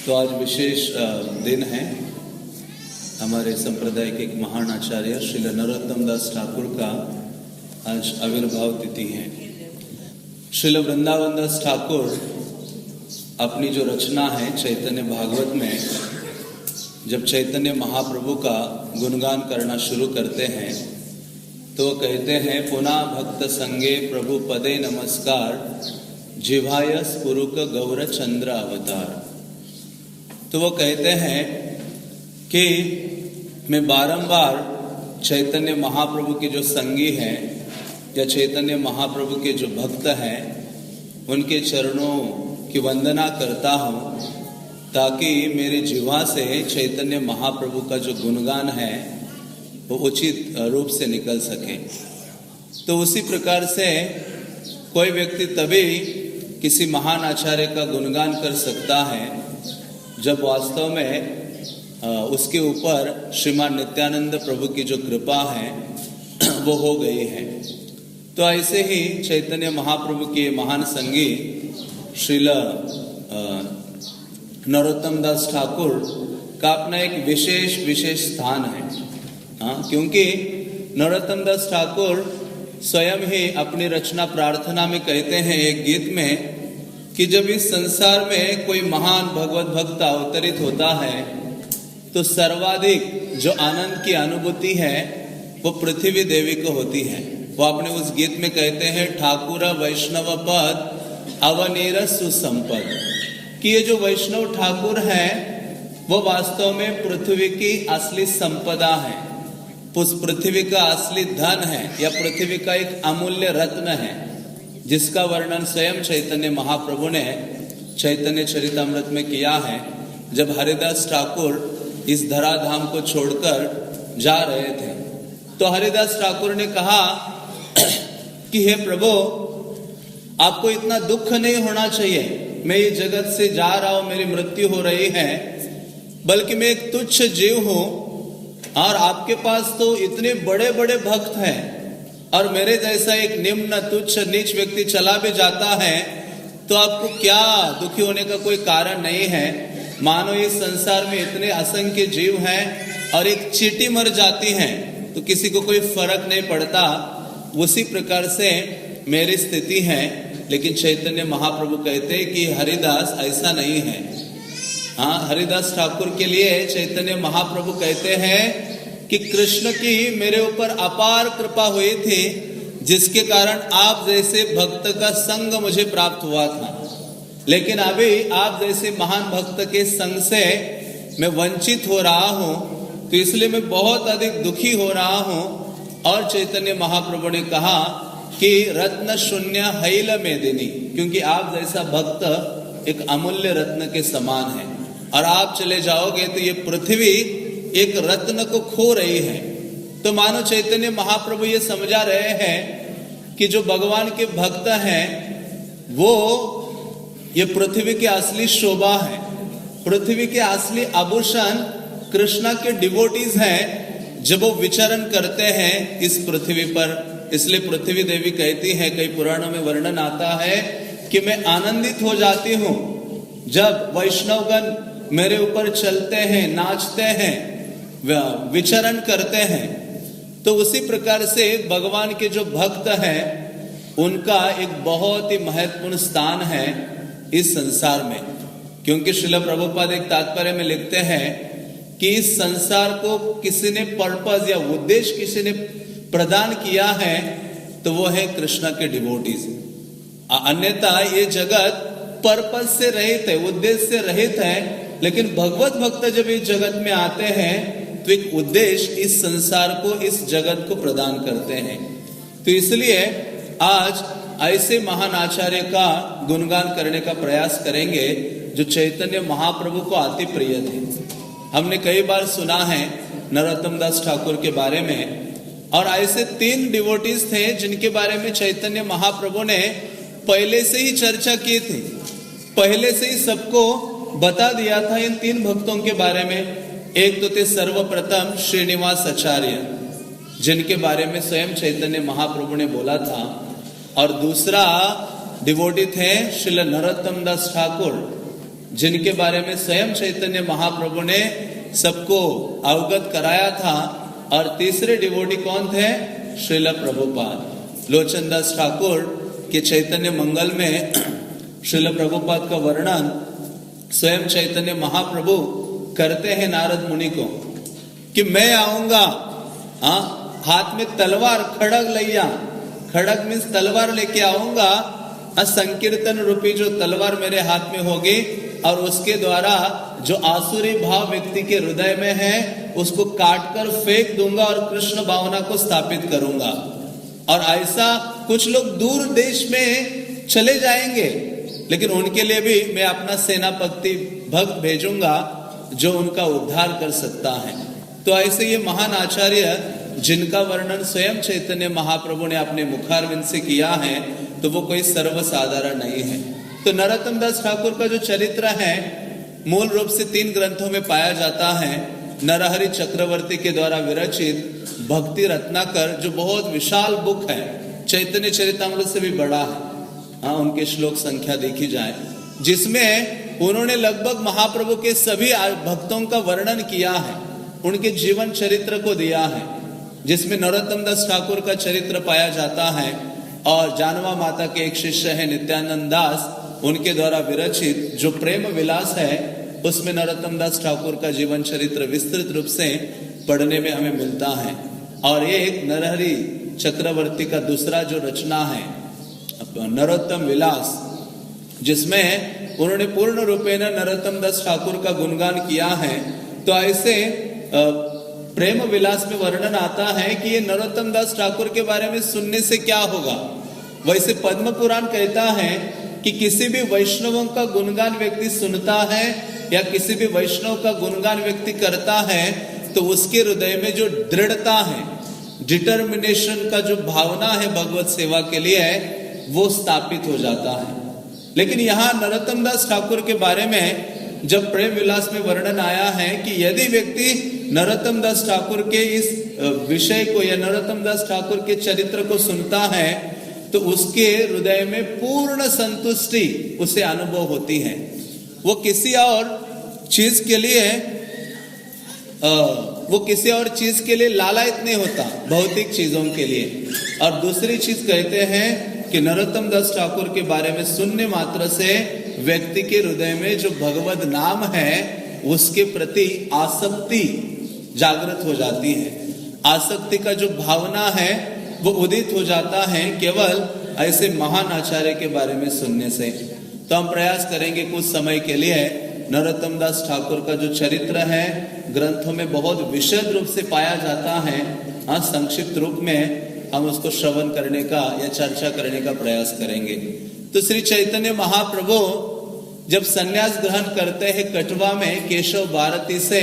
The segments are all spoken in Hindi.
तो आज विशेष दिन है। हमारे संप्रदाय के एक महान आचार्य श्रील नरोत्तम दास ठाकुर का आज आविर्भाव तिथि है। श्रील वृंदावन दास ठाकुर अपनी जो रचना है चैतन्य भागवत में जब चैतन्य महाप्रभु का गुणगान करना शुरू करते हैं तो कहते हैं, पुनः भक्त संगे प्रभु पदे नमस्कार, जिभाय स्फुरुक गौर चंद्र अवतार। तो वो कहते हैं कि मैं बारंबार चैतन्य महाप्रभु के जो संगी हैं या चैतन्य महाप्रभु के जो भक्त हैं उनके चरणों की वंदना करता हूँ ताकि मेरे जीवा से चैतन्य महाप्रभु का जो गुणगान है वो उचित रूप से निकल सके। तो उसी प्रकार से कोई व्यक्ति तभी किसी महान आचार्य का गुणगान कर सकता है जब वास्तव में उसके ऊपर श्रीमान नित्यानंद प्रभु की जो कृपा है वो हो गई है। तो ऐसे ही चैतन्य महाप्रभु के महान संगी श्रील नरोत्तम दास ठाकुर का अपना एक विशेष स्थान है। क्योंकि नरोत्तम दास ठाकुर स्वयं ही अपनी रचना प्रार्थना में कहते हैं एक गीत में कि जब इस संसार में कोई महान भगवत भक्त अवतरित होता है तो सर्वाधिक जो आनंद की अनुभूति है वो पृथ्वी देवी को होती है। वो अपने उस गीत में कहते हैं, ठाकुर वैष्णव पद अवनीर सुसंपद, कि ये जो वैष्णव ठाकुर है वो वास्तव में पृथ्वी की असली संपदा है, उस पृथ्वी का असली धन है या पृथ्वी का एक अमूल्य रत्न है जिसका वर्णन स्वयं चैतन्य महाप्रभु ने चैतन्य चरितामृत में किया है। जब हरिदास ठाकुर इस धराधाम को छोड़कर जा रहे थे तो हरिदास ठाकुर ने कहा कि हे प्रभु, आपको इतना दुख नहीं होना चाहिए, मैं ये जगत से जा रहा हूं, मेरी मृत्यु हो रही है, बल्कि मैं एक तुच्छ जीव हूं और आपके पास तो इतने बड़े बड़े भक्त हैं और मेरे जैसा एक निम्न तुच्छ नीच व्यक्ति चला भी जाता है तो आपको क्या दुखी होने का कोई कारण नहीं है। मानो इस संसार में इतने असंख्य जीव हैं और एक चींटी मर जाती है तो किसी को कोई फर्क नहीं पड़ता। उसी प्रकार से मेरी स्थिति है। लेकिन चैतन्य महाप्रभु कहते हैं कि हरिदास ऐसा नहीं है। हरिदास ठाकुर के लिए चैतन्य महाप्रभु कहते हैं कि कृष्ण की मेरे ऊपर अपार कृपा हुई थी जिसके कारण आप जैसे भक्त का संग मुझे प्राप्त हुआ था, लेकिन अभी आप जैसे महान भक्त के संग से मैं वंचित हो रहा हूं तो इसलिए मैं बहुत अधिक दुखी हो रहा हूं। और चैतन्य महाप्रभु ने कहा कि रत्न शून्य हैल में देनी, क्योंकि आप जैसा भक्त एक अमूल्य रत्न के समान है और आप चले जाओगे तो ये पृथ्वी एक रत्न को खो रही है। तो मानो चैतन्य महाप्रभु ये समझा रहे हैं कि जो भगवान के भक्त हैं वो ये पृथ्वी की असली शोभा है, पृथ्वी के असली आभूषण कृष्णा के डिवोटीज हैं जब वो विचरण करते हैं इस पृथ्वी पर। इसलिए पृथ्वी देवी कहती है, कई पुराणों में वर्णन आता है कि मैं आनंदित हो जाती हूं जब वैष्णवगण मेरे ऊपर चलते हैं, नाचते हैं, विचरण करते हैं। तो उसी प्रकार से भगवान के जो भक्त हैं उनका एक बहुत ही महत्वपूर्ण स्थान है इस संसार में। क्योंकि श्रील प्रभुपाद एक तात्पर्य में लिखते हैं कि इस संसार को किसी ने पर्पस या उद्देश्य किसी ने प्रदान किया है तो वो है कृष्ण के डिवोटीज। अन्यथा ये जगत पर्पस से रहित है, उद्देश्य से रहित है। लेकिन भगवत भक्त जब इस जगत में आते हैं तो एक उद्देश्य इस संसार को, इस जगत को प्रदान करते हैं। तो इसलिए आज ऐसे महान आचार्य का गुणगान करने का प्रयास करेंगे जो चैतन्य महाप्रभु को अति प्रिय थे। हमने कई बार सुना है नरोत्तम दास ठाकुर के बारे में, और ऐसे 3 डिवोटीज थे जिनके बारे में चैतन्य महाप्रभु ने पहले से ही चर्चा की थी, पहले से ही सबको बता दिया था इन 3 भक्तों के बारे में। एक तो थे सर्वप्रथम श्रीनिवास आचार्य जिनके बारे में स्वयं चैतन्य महाप्रभु ने बोला था, और दूसरा डिवोटी थे श्रील नरोत्तम दास ठाकुर जिनके बारे में स्वयं चैतन्य महाप्रभु ने सबको अवगत कराया था। और तीसरे डिवोटी कौन थे? श्रील प्रभुपाद। लोचन दास ठाकुर के चैतन्य मंगल में श्रील प्रभुपाद का वर्णन स्वयं चैतन्य महाप्रभु करते हैं नारद मुनि को कि मैं आऊंगा, हाथ में तलवार, खड़ग लैया, खड़ग मीन्स तलवार लेके आऊंगा, संकीर्तन रूपी जो तलवार मेरे हाथ में होगी, और उसके द्वारा जो आसुरी भाव व्यक्ति के हृदय में है उसको काटकर फेंक दूंगा और कृष्ण भावना को स्थापित करूंगा। और ऐसा कुछ लोग दूर देश में चले जाएंगे, लेकिन उनके लिए भी मैं अपना सेनापति भक्त भेजूंगा जो उनका उद्धार कर सकता है। तो ऐसे ये महान आचार्य जिनका वर्णन स्वयं चैतन्य महाप्रभु ने अपने मुखारविंद से किया है, तो वो कोई सर्वसाधारण नहीं है। तो नरोत्तम दास ठाकुर का जो चरित्र है मूल रूप से 3 ग्रंथों में पाया जाता है। नरहरि चक्रवर्ती के द्वारा विरचित भक्ति रत्नाकर, जो बहुत विशाल बुक है, चैतन्य चरितामृत से भी बड़ा है, उनके श्लोक संख्या देखी जाए, जिसमें उन्होंने लगभग महाप्रभु के सभी भक्तों का वर्णन किया है, उनके जीवन चरित्र को दिया है, जिसमें नरोत्तम दास ठाकुर का चरित्र पाया जाता है। और जानवा माता के एक शिष्य है नित्यानंद दास, उनके द्वारा विरचित जो प्रेम विलास है उसमें नरोत्तम दास ठाकुर का जीवन चरित्र विस्तृत रूप से पढ़ने में हमें मिलता है। और एक नरहरि चक्रवर्ती का दूसरा जो रचना है नरोत्तम विलास, जिसमें उन्होंने पूर्ण रूपेण नरोत्तम दास ठाकुर का गुणगान किया है। तो ऐसे प्रेम विलास में वर्णन आता है कि ये नरोत्तम दास ठाकुर के बारे में सुनने से क्या होगा। वैसे पद्म पुराण कहता है कि किसी भी वैष्णवों का गुणगान व्यक्ति सुनता है या किसी भी वैष्णव का गुणगान व्यक्ति करता है, तो उसके हृदय में जो दृढ़ता है, डिटर्मिनेशन का जो भावना है भगवत सेवा के लिए, वो स्थापित हो जाता है। लेकिन यहाँ नरोत्तम दास ठाकुर के बारे में जब प्रेम विलास में वर्णन आया है कि यदि व्यक्ति नरोत्तम दास ठाकुर के इस विषय को या नरोत्तम दास ठाकुर के चरित्र को सुनता है, तो उसके हृदय में पूर्ण संतुष्टि उसे अनुभव होती है। वो किसी और चीज के लिए लालायित नहीं होता, भौतिक चीजों के लिए। और दूसरी चीज कहते हैं कि नरोत्तम दास ठाकुर के बारे में सुनने मात्र से व्यक्ति के हृदय में जो भगवद नाम है उसके प्रति आसक्ति जागृत हो जाती है। आसक्ति का जो भावना है वो उदित हो जाता है केवल ऐसे महान आचार्य के बारे में सुनने से। तो हम प्रयास करेंगे कुछ समय के लिए नरोत्तम दास ठाकुर का जो चरित्र है ग्रंथों में बहुत विशद रूप से पाया जाता है, संक्षिप्त रूप में हम उसको श्रवण करने का या चर्चा करने का प्रयास करेंगे। तो श्री चैतन्य महाप्रभु जब संन्यास ग्रहण करते हैं कटवा में केशव भारती से,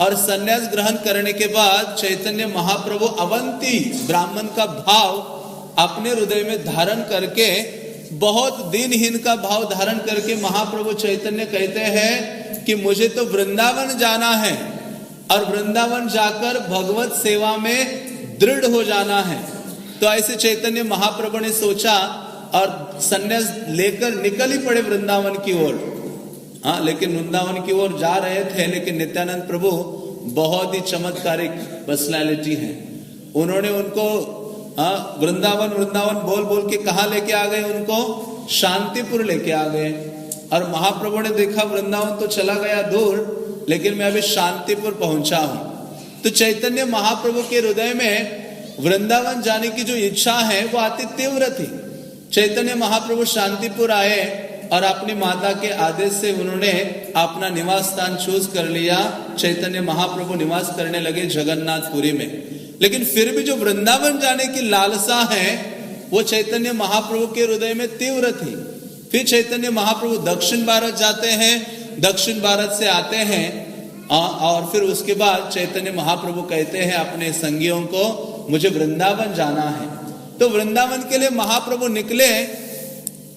और संन्यास ग्रहण करने के बाद चैतन्य महाप्रभु अवंती ब्राह्मण का भाव अपने हृदय में धारण करके, बहुत दीनहीन का भाव धारण करके महाप्रभु चैतन्य कहते हैं कि मुझे तो वृंदावन जाना है और वृंदावन जाकर भगवत सेवा में दृढ़ हो जाना है। तो ऐसे चैतन्य महाप्रभु ने सोचा और संन्यास लेकर निकल ही पड़े वृंदावन की ओर। लेकिन वृंदावन की ओर जा रहे थे, लेकिन नित्यानंद प्रभु बहुत ही चमत्कारिक पर्सनैलिटी है। उन्होंने उनको वृंदावन बोल बोल के कहाँ लेके आ गए, उनको शांतिपुर लेके आ गए। और महाप्रभु ने देखा वृंदावन तो चला गया दूर, लेकिन मैं अभी शांतिपुर पहुंचा हूं। तो चैतन्य महाप्रभु के हृदय में वृंदावन जाने की जो इच्छा है वो अति तीव्र थी। चैतन्य महाप्रभु शांतिपुर आए और अपनी माता के आदेश से उन्होंने अपना निवास स्थान चूज कर लिया। चैतन्य महाप्रभु निवास करने लगे जगन्नाथपुरी में। लेकिन फिर भी जो वृंदावन जाने की लालसा है वो चैतन्य महाप्रभु के हृदय में तीव्र थी। फिर चैतन्य महाप्रभु दक्षिण भारत जाते हैं, दक्षिण भारत से आते हैं, और फिर उसके बाद चैतन्य महाप्रभु कहते हैं अपने संगियों को, मुझे वृंदावन जाना है। तो वृंदावन के लिए महाप्रभु निकले,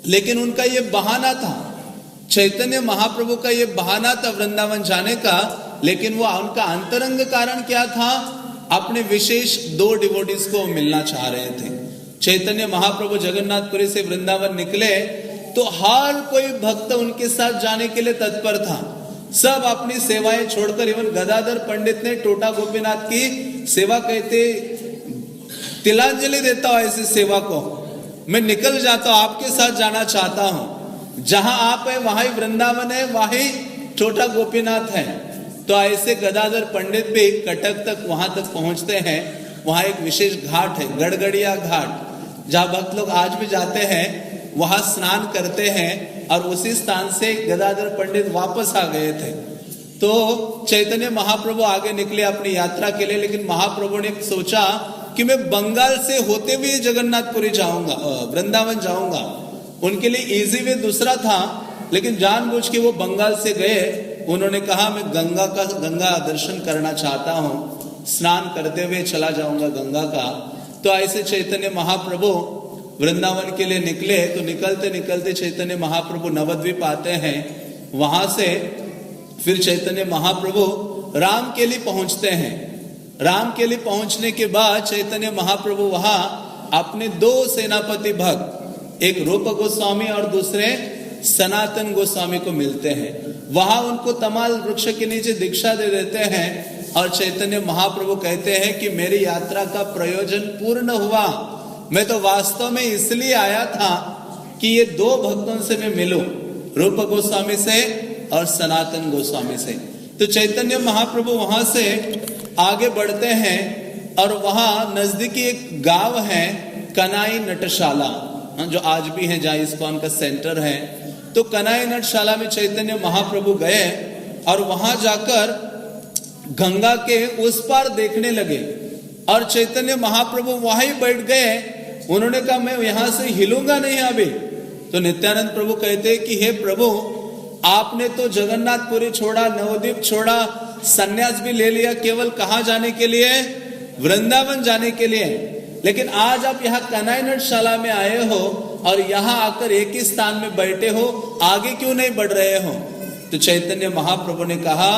लेकिन उनका ये बहाना था, चैतन्य महाप्रभु का ये बहाना था वृंदावन जाने का। लेकिन वो उनका अंतरंग कारण क्या था, अपने विशेष 2 डिवोटीज को मिलना चाह रहे थे। चैतन्य महाप्रभु जगन्नाथपुरी से वृंदावन निकले तो हर कोई भक्त उनके साथ जाने के लिए तत्पर था। सब अपनी सेवाएं छोड़कर, इवन गदाधर पंडित ने टोटा गोपीनाथ की सेवा कहते तिलांजलि देता हूं ऐसी सेवा को, मैं निकल जाता हूं, आपके साथ जाना चाहता हूं, जहां आप है वहां ही वृंदावन है, वहीं टोटा गोपीनाथ है। तो ऐसे गदाधर पंडित भी कटक तक वहां तक पहुंचते हैं। वहां एक विशेष घाट है, गड़गड़िया घाट, जहां भक्त लोग आज भी जाते हैं, वहां स्नान करते हैं। और उसी स्थान से गदाधर पंडित वापस आ गए थे। तो चैतन्य महाप्रभु आगे निकले अपनी यात्रा के लिए, लेकिन महाप्रभु ने सोचा कि मैं बंगाल से होते हुए जगन्नाथपुरी जाऊंगा, वृंदावन जाऊंगा। उनके लिए इजी वे दूसरा था, लेकिन जानबूझ के वो बंगाल से गए। उन्होंने कहा मैं गंगा दर्शन करना चाहता हूं, स्नान करते हुए चला जाऊंगा गंगा का। तो ऐसे चैतन्य महाप्रभु वृंदावन के लिए निकले। तो निकलते निकलते चैतन्य महाप्रभु नवद्वीप आते हैं। वहां से फिर चैतन्य महाप्रभु रामकेली पहुंचते हैं। रामकेली पहुंचने के बाद चैतन्य महाप्रभु वहां अपने दो सेनापति भक्त, एक रूप गोस्वामी और दूसरे सनातन गोस्वामी को मिलते हैं। वहां उनको तमाल वृक्ष के नीचे दीक्षा दे देते हैं। और चैतन्य महाप्रभु कहते हैं कि मेरी यात्रा का प्रयोजन पूर्ण हुआ। मैं तो वास्तव में इसलिए आया था कि ये दो भक्तों से मैं मिलूं, रूप गोस्वामी से और सनातन गोस्वामी से। तो चैतन्य महाप्रभु वहां से आगे बढ़ते हैं और वहां नजदीकी एक गांव है कनाई नटशाला, जो आज भी है, जहां इस्कॉन का सेंटर है। तो कनाई नटशाला में चैतन्य महाप्रभु गए और वहां जाकर गंगा के उस पार देखने लगे। और चैतन्य महाप्रभु वहां ही बैठ गए। उन्होंने कहा मैं यहां से हिलूंगा नहीं अभी। तो नित्यानंद प्रभु कहते कि हे प्रभु, आपने तो जगन्नाथपुरी छोड़ा, नवद्वीप छोड़ा, सन्यास भी ले लिया, केवल कहां जाने के लिए? वृंदावन जाने के लिए। लेकिन आज आप यहाँ कनाई नटशाला में आए हो और यहाँ आकर एक ही स्थान में बैठे हो, आगे क्यों नहीं बढ़ रहे हो? तो चैतन्य महाप्रभु ने कहा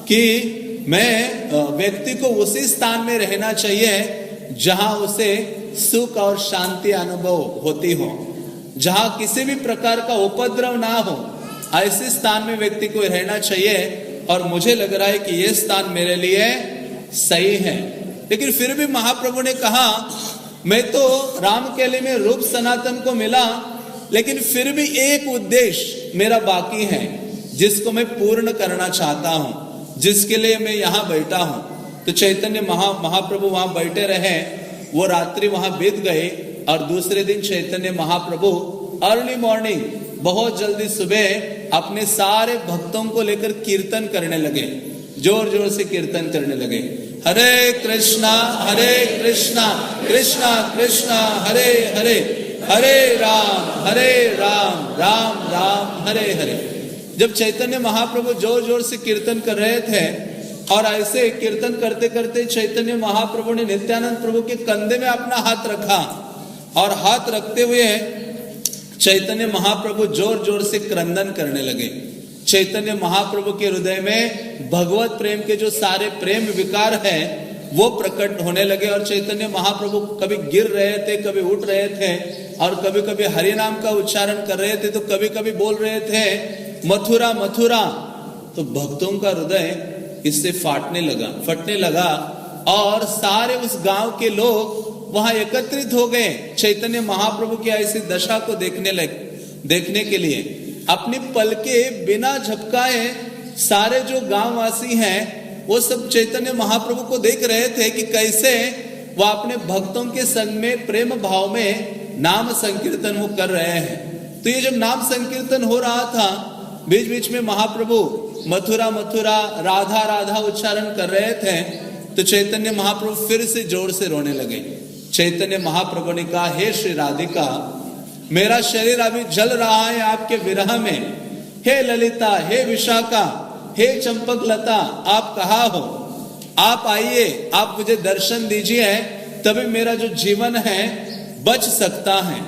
कि मैं व्यक्ति को उसी स्थान में रहना चाहिए जहां उसे सुख और शांति अनुभव होती हो, जहां किसी भी प्रकार का उपद्रव ना हो, ऐसे स्थान में व्यक्ति को रहना चाहिए। और मुझे लग रहा है कि यह स्थान मेरे लिए सही है। लेकिन फिर भी महाप्रभु ने कहा मैं तो रामकेली में रूप सनातन को मिला, लेकिन फिर भी एक उद्देश्य मेरा बाकी है जिसको मैं पूर्ण करना चाहता हूं, जिसके लिए मैं यहाँ बैठा हूं। तो चैतन्य महाप्रभु वहां बैठे रहे। वो रात्रि वहां बीत गई और दूसरे दिन चैतन्य महाप्रभु अर्ली मॉर्निंग, बहुत जल्दी सुबह अपने सारे भक्तों को लेकर कीर्तन करने लगे, जोर जोर से कीर्तन करने लगे। हरे कृष्णा कृष्णा कृष्णा हरे हरे, हरे राम राम राम हरे हरे। जब चैतन्य महाप्रभु जोर जोर से कीर्तन कर रहे थे और ऐसे कीर्तन करते करते चैतन्य महाप्रभु ने नित्यानंद प्रभु के कंधे में अपना हाथ रखा और हाथ रखते हुए चैतन्य महाप्रभु जोर जोर से क्रंदन करने लगे। चैतन्य महाप्रभु के हृदय में भगवत प्रेम के जो सारे प्रेम विकार हैं वो प्रकट होने लगे। और चैतन्य महाप्रभु कभी गिर रहे थे, कभी उठ रहे थे और कभी कभी हरि नाम का उच्चारण कर रहे थे, तो कभी कभी बोल रहे थे मथुरा मथुरा। तो भक्तों का हृदय इससे फटने लगा और सारे उस गांव के लोग वहां एकत्रित हो गए चैतन्य महाप्रभु की ऐसी दशा को देखने के लिए। अपनी पलके बिना झपकाए सारे जो गांववासी हैं वो सब चैतन्य महाप्रभु को देख रहे थे कि कैसे वो अपने भक्तों के संग में प्रेम भाव में नाम संकीर्तन वो कर रहे हैं। तो ये जब नाम संकीर्तन हो रहा था, बीच बीच में महाप्रभु मथुरा मथुरा राधा राधा उच्चारण कर रहे थे, तो चैतन्य महाप्रभु फिर से जोर से रोने लगे। चैतन्य महाप्रभु ने कहा, हे श्री राधिका, मेरा शरीर अभी जल रहा है आपके विरह में। हे ललिता, हे विशाखा, हे चंपक लता, आप कहाँ हो? आप आइए, आप मुझे दर्शन दीजिए, तभी मेरा जो जीवन है बच सकता है।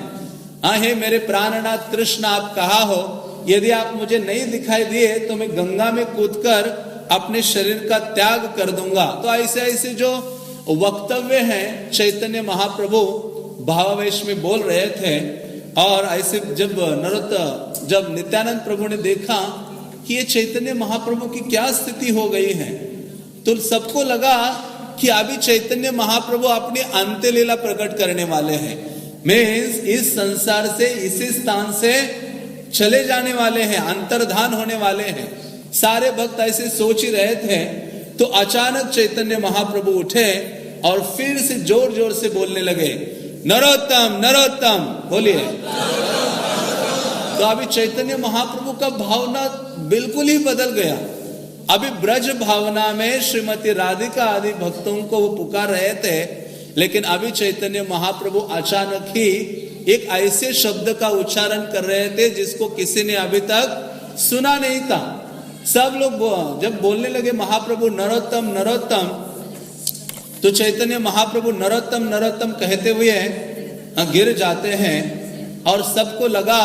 हाँ, हे मेरे प्राणनाथ कृष्ण, आप कहाँ हो? यदि आप मुझे नहीं दिखाई दिए तो मैं गंगा में कूदकर अपने शरीर का त्याग कर दूंगा। तो ऐसे ऐसे जो वक्तव्य हैं चैतन्य महाप्रभु भावावेश में बोल रहे थे। और ऐसे जब नित्यानंद प्रभु ने देखा कि ये चैतन्य महाप्रभु की क्या स्थिति हो गई है, तो सबको लगा कि अभी चैतन्य महाप्रभु अपनी अंत्य लीला प्रकट करने वाले हैं। मीन्स इस संसार से, इसी स्थान से चले जाने वाले हैं, अंतर्धान होने वाले हैं। सारे भक्त ऐसे सोच ही रहे थे, तो अचानक चैतन्य महाप्रभु उठे और फिर से जोर जोर से बोलने लगे, नरोत्तम नरोत्तम, बोलिए। तो अभी चैतन्य महाप्रभु का भावना बिल्कुल ही बदल गया। अभी ब्रज भावना में श्रीमती राधिका आदि भक्तों को वो पुकार रहे थे, लेकिन अभी चैतन्य महाप्रभु अचानक ही एक ऐसे शब्द का उच्चारण कर रहे थे जिसको किसी ने अभी तक सुना नहीं था। सब लोग जब बोलने लगे महाप्रभु नरोत्तम नरोत्तम, तो चैतन्य महाप्रभु नरोत्तम नरोत्तम कहते हुए गिर जाते हैं और सबको लगा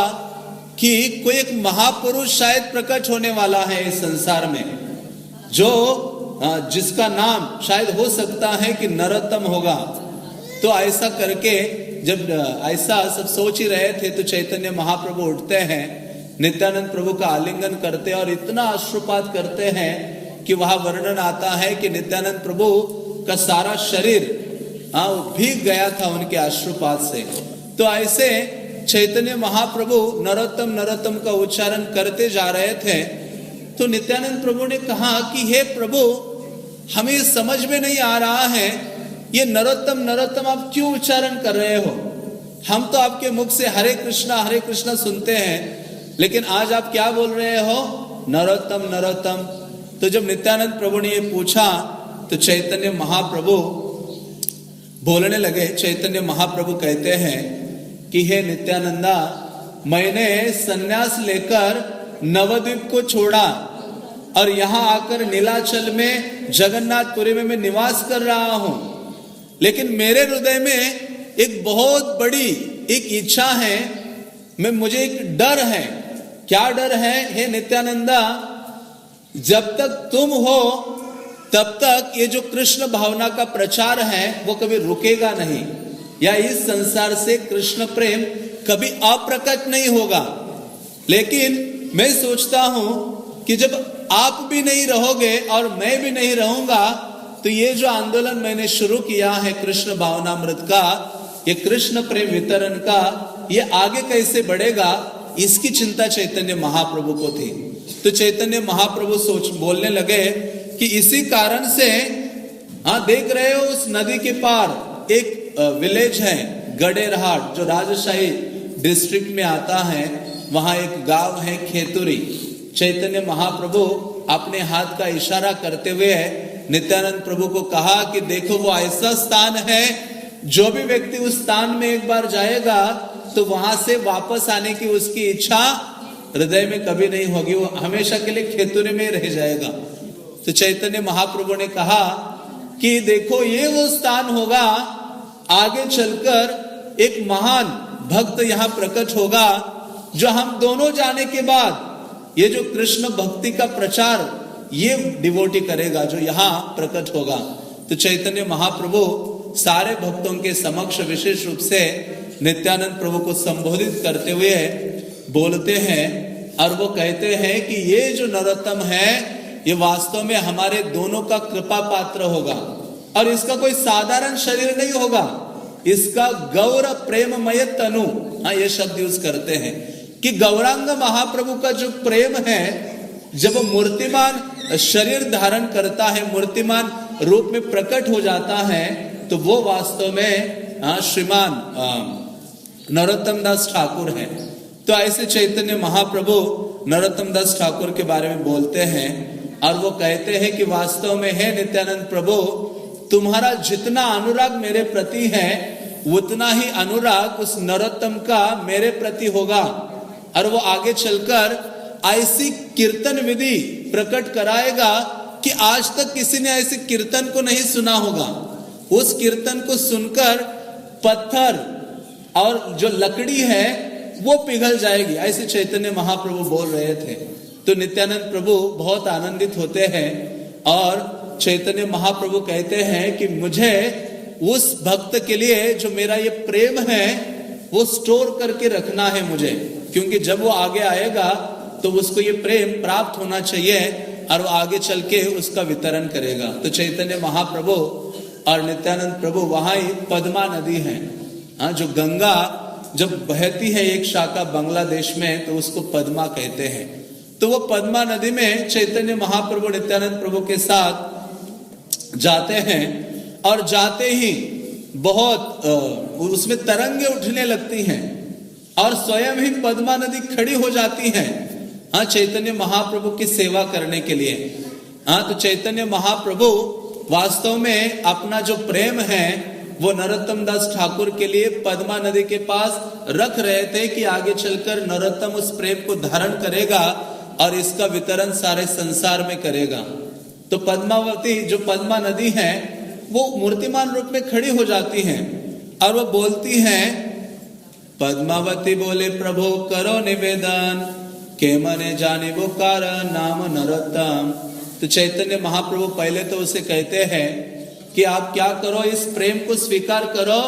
कि कोई एक महापुरुष शायद प्रकट होने वाला है इस संसार में, जो जिसका नाम शायद हो सकता है कि नरोत्तम होगा। तो ऐसा करके जब ऐसा सब सोच ही रहे थे, तो चैतन्य महाप्रभु उठते हैं, नित्यानंद प्रभु का आलिंगन करते और इतना अश्रुपात करते हैं कि वहां वर्णन आता है कि नित्यानंद प्रभु का सारा शरीर भीग गया था उनके अश्रुपात से। तो ऐसे चैतन्य महाप्रभु नरोत्तम नरोत्तम का उच्चारण करते जा रहे थे, तो नित्यानंद प्रभु ने कहा कि हे प्रभु, हमें समझ में नहीं आ रहा है ये नरोत्तम नरोत्तम आप क्यों उच्चारण कर रहे हो। हम तो आपके मुख से हरे कृष्णा सुनते हैं, लेकिन आज आप क्या बोल रहे हो, नरोत्तम नरोत्तम। तो जब नित्यानंद प्रभु ने ये पूछा, तो चैतन्य महाप्रभु बोलने लगे। चैतन्य महाप्रभु कहते हैं कि हे नित्यानंदा, मैंने सन्यास लेकर नवद्वीप को छोड़ा और यहां आकर नीलाचल में जगन्नाथपुरी में मैं निवास कर रहा हूं, लेकिन मेरे हृदय में एक बहुत बड़ी एक इच्छा है, मुझे एक डर है। क्या डर है हे नित्यानंदा, जब तक तुम हो तब तक ये जो कृष्ण भावना का प्रचार है वो कभी रुकेगा नहीं, या इस संसार से कृष्ण प्रेम कभी अप्रकट नहीं होगा। लेकिन मैं सोचता हूं कि जब आप भी नहीं रहोगे और मैं भी नहीं रहूंगा, तो ये जो आंदोलन मैंने शुरू किया है कृष्ण भावनामृत का, ये कृष्ण प्रेम वितरण का, ये आगे कैसे बढ़ेगा, इसकी चिंता चैतन्य महाप्रभु को थी। तो चैतन्य महाप्रभु बोलने लगे कि इसी कारण से देख रहे हो उस नदी के पार एक विलेज है गडेरहाट, जो राजशाही डिस्ट्रिक्ट में आता है। वहां एक गांव है खेतुरी। चैतन्य महाप्रभु अपने हाथ का इशारा करते हुए नित्यानंद प्रभु को कहा कि देखो वो ऐसा स्थान है, जो भी व्यक्ति उस स्थान में एक बार जाएगा तो वहां से वापस आने की उसकी इच्छा हृदय में कभी नहीं होगी, वो हमेशा के लिए खेतुरी में रह जाएगा। तो चैतन्य महाप्रभु ने कहा कि देखो ये वो स्थान होगा, आगे चलकर एक महान भक्त यहाँ प्रकट होगा, जो हम दोनों जाने के बाद ये जो कृष्ण भक्ति का प्रचार ये डिवोटी करेगा, जो यहाँ प्रकट होगा। तो चैतन्य महाप्रभु सारे भक्तों के समक्ष विशेष रूप से नित्यानंद प्रभु को संबोधित करते हुए बोलते हैं और वो कहते हैं कि ये जो नरोत्तम है ये वास्तव में हमारे दोनों का कृपा पात्र होगा, और इसका कोई साधारण शरीर नहीं होगा, इसका गौर प्रेममय तनु, ये शब्द यूज करते हैं कि गौरांग महाप्रभु का जो प्रेम है, जब मूर्तिमान शरीर धारण करता है, मूर्तिमान रूप में प्रकट हो जाता है, तो वो वास्तव में श्रीमान नरोत्तम दास ठाकुर है। तो ऐसे चैतन्य महाप्रभु नरोत्तम दास ठाकुर के बारे में बोलते हैं और वो कहते हैं कि वास्तव में है नित्यानंद प्रभु, तुम्हारा जितना अनुराग मेरे प्रति है उतना ही अनुराग उस नरोत्तम का मेरे प्रति होगा। और वो आगे चलकर ऐसी कीर्तन विधि प्रकट कराएगा कि आज तक किसी ने ऐसे कीर्तन को नहीं सुना होगा। उस कीर्तन को सुनकर पत्थर और जो लकड़ी है वो पिघल जाएगी, ऐसे चैतन्य महाप्रभु बोल रहे थे। तो नित्यानंद प्रभु बहुत आनंदित होते हैं और चैतन्य महाप्रभु कहते हैं कि मुझे उस भक्त के लिए जो मेरा ये प्रेम है वो स्टोर करके रखना है मुझे, क्योंकि जब वो आगे आएगा तो उसको ये प्रेम प्राप्त होना चाहिए और वो आगे चल के उसका वितरण करेगा। तो चैतन्य महाप्रभु और नित्यानंद प्रभु वहां ही पद्मा नदी है, हाँ, जो गंगा जब बहती है एक शाखा बांग्लादेश में तो उसको पद्मा कहते हैं। तो वो पद्मा नदी में चैतन्य महाप्रभु नित्यानंद प्रभु के साथ जाते हैं और जाते ही बहुत उसमें तरंगे उठने लगती हैं और स्वयं ही पद्मा नदी खड़ी हो जाती है, हाँ, चैतन्य महाप्रभु की सेवा करने के लिए। हाँ, तो चैतन्य महाप्रभु वास्तव में अपना जो प्रेम है वो नरोत्तम दास ठाकुर के लिए पद्मा नदी के पास रख रहे थे कि आगे चलकर नरोत्तम उस प्रेम को धारण करेगा और इसका वितरण सारे संसार में करेगा। तो पद्मावती जो पद्मा नदी है वो मूर्तिमान रूप में खड़ी हो जाती है और वो बोलती है, पद्मावती बोले प्रभु करो निवेदन, के मने जाने वो कारण नाम नरोत्तम। तो चैतन्य महाप्रभु पहले तो उसे कहते हैं कि आप क्या करो, इस प्रेम को स्वीकार करो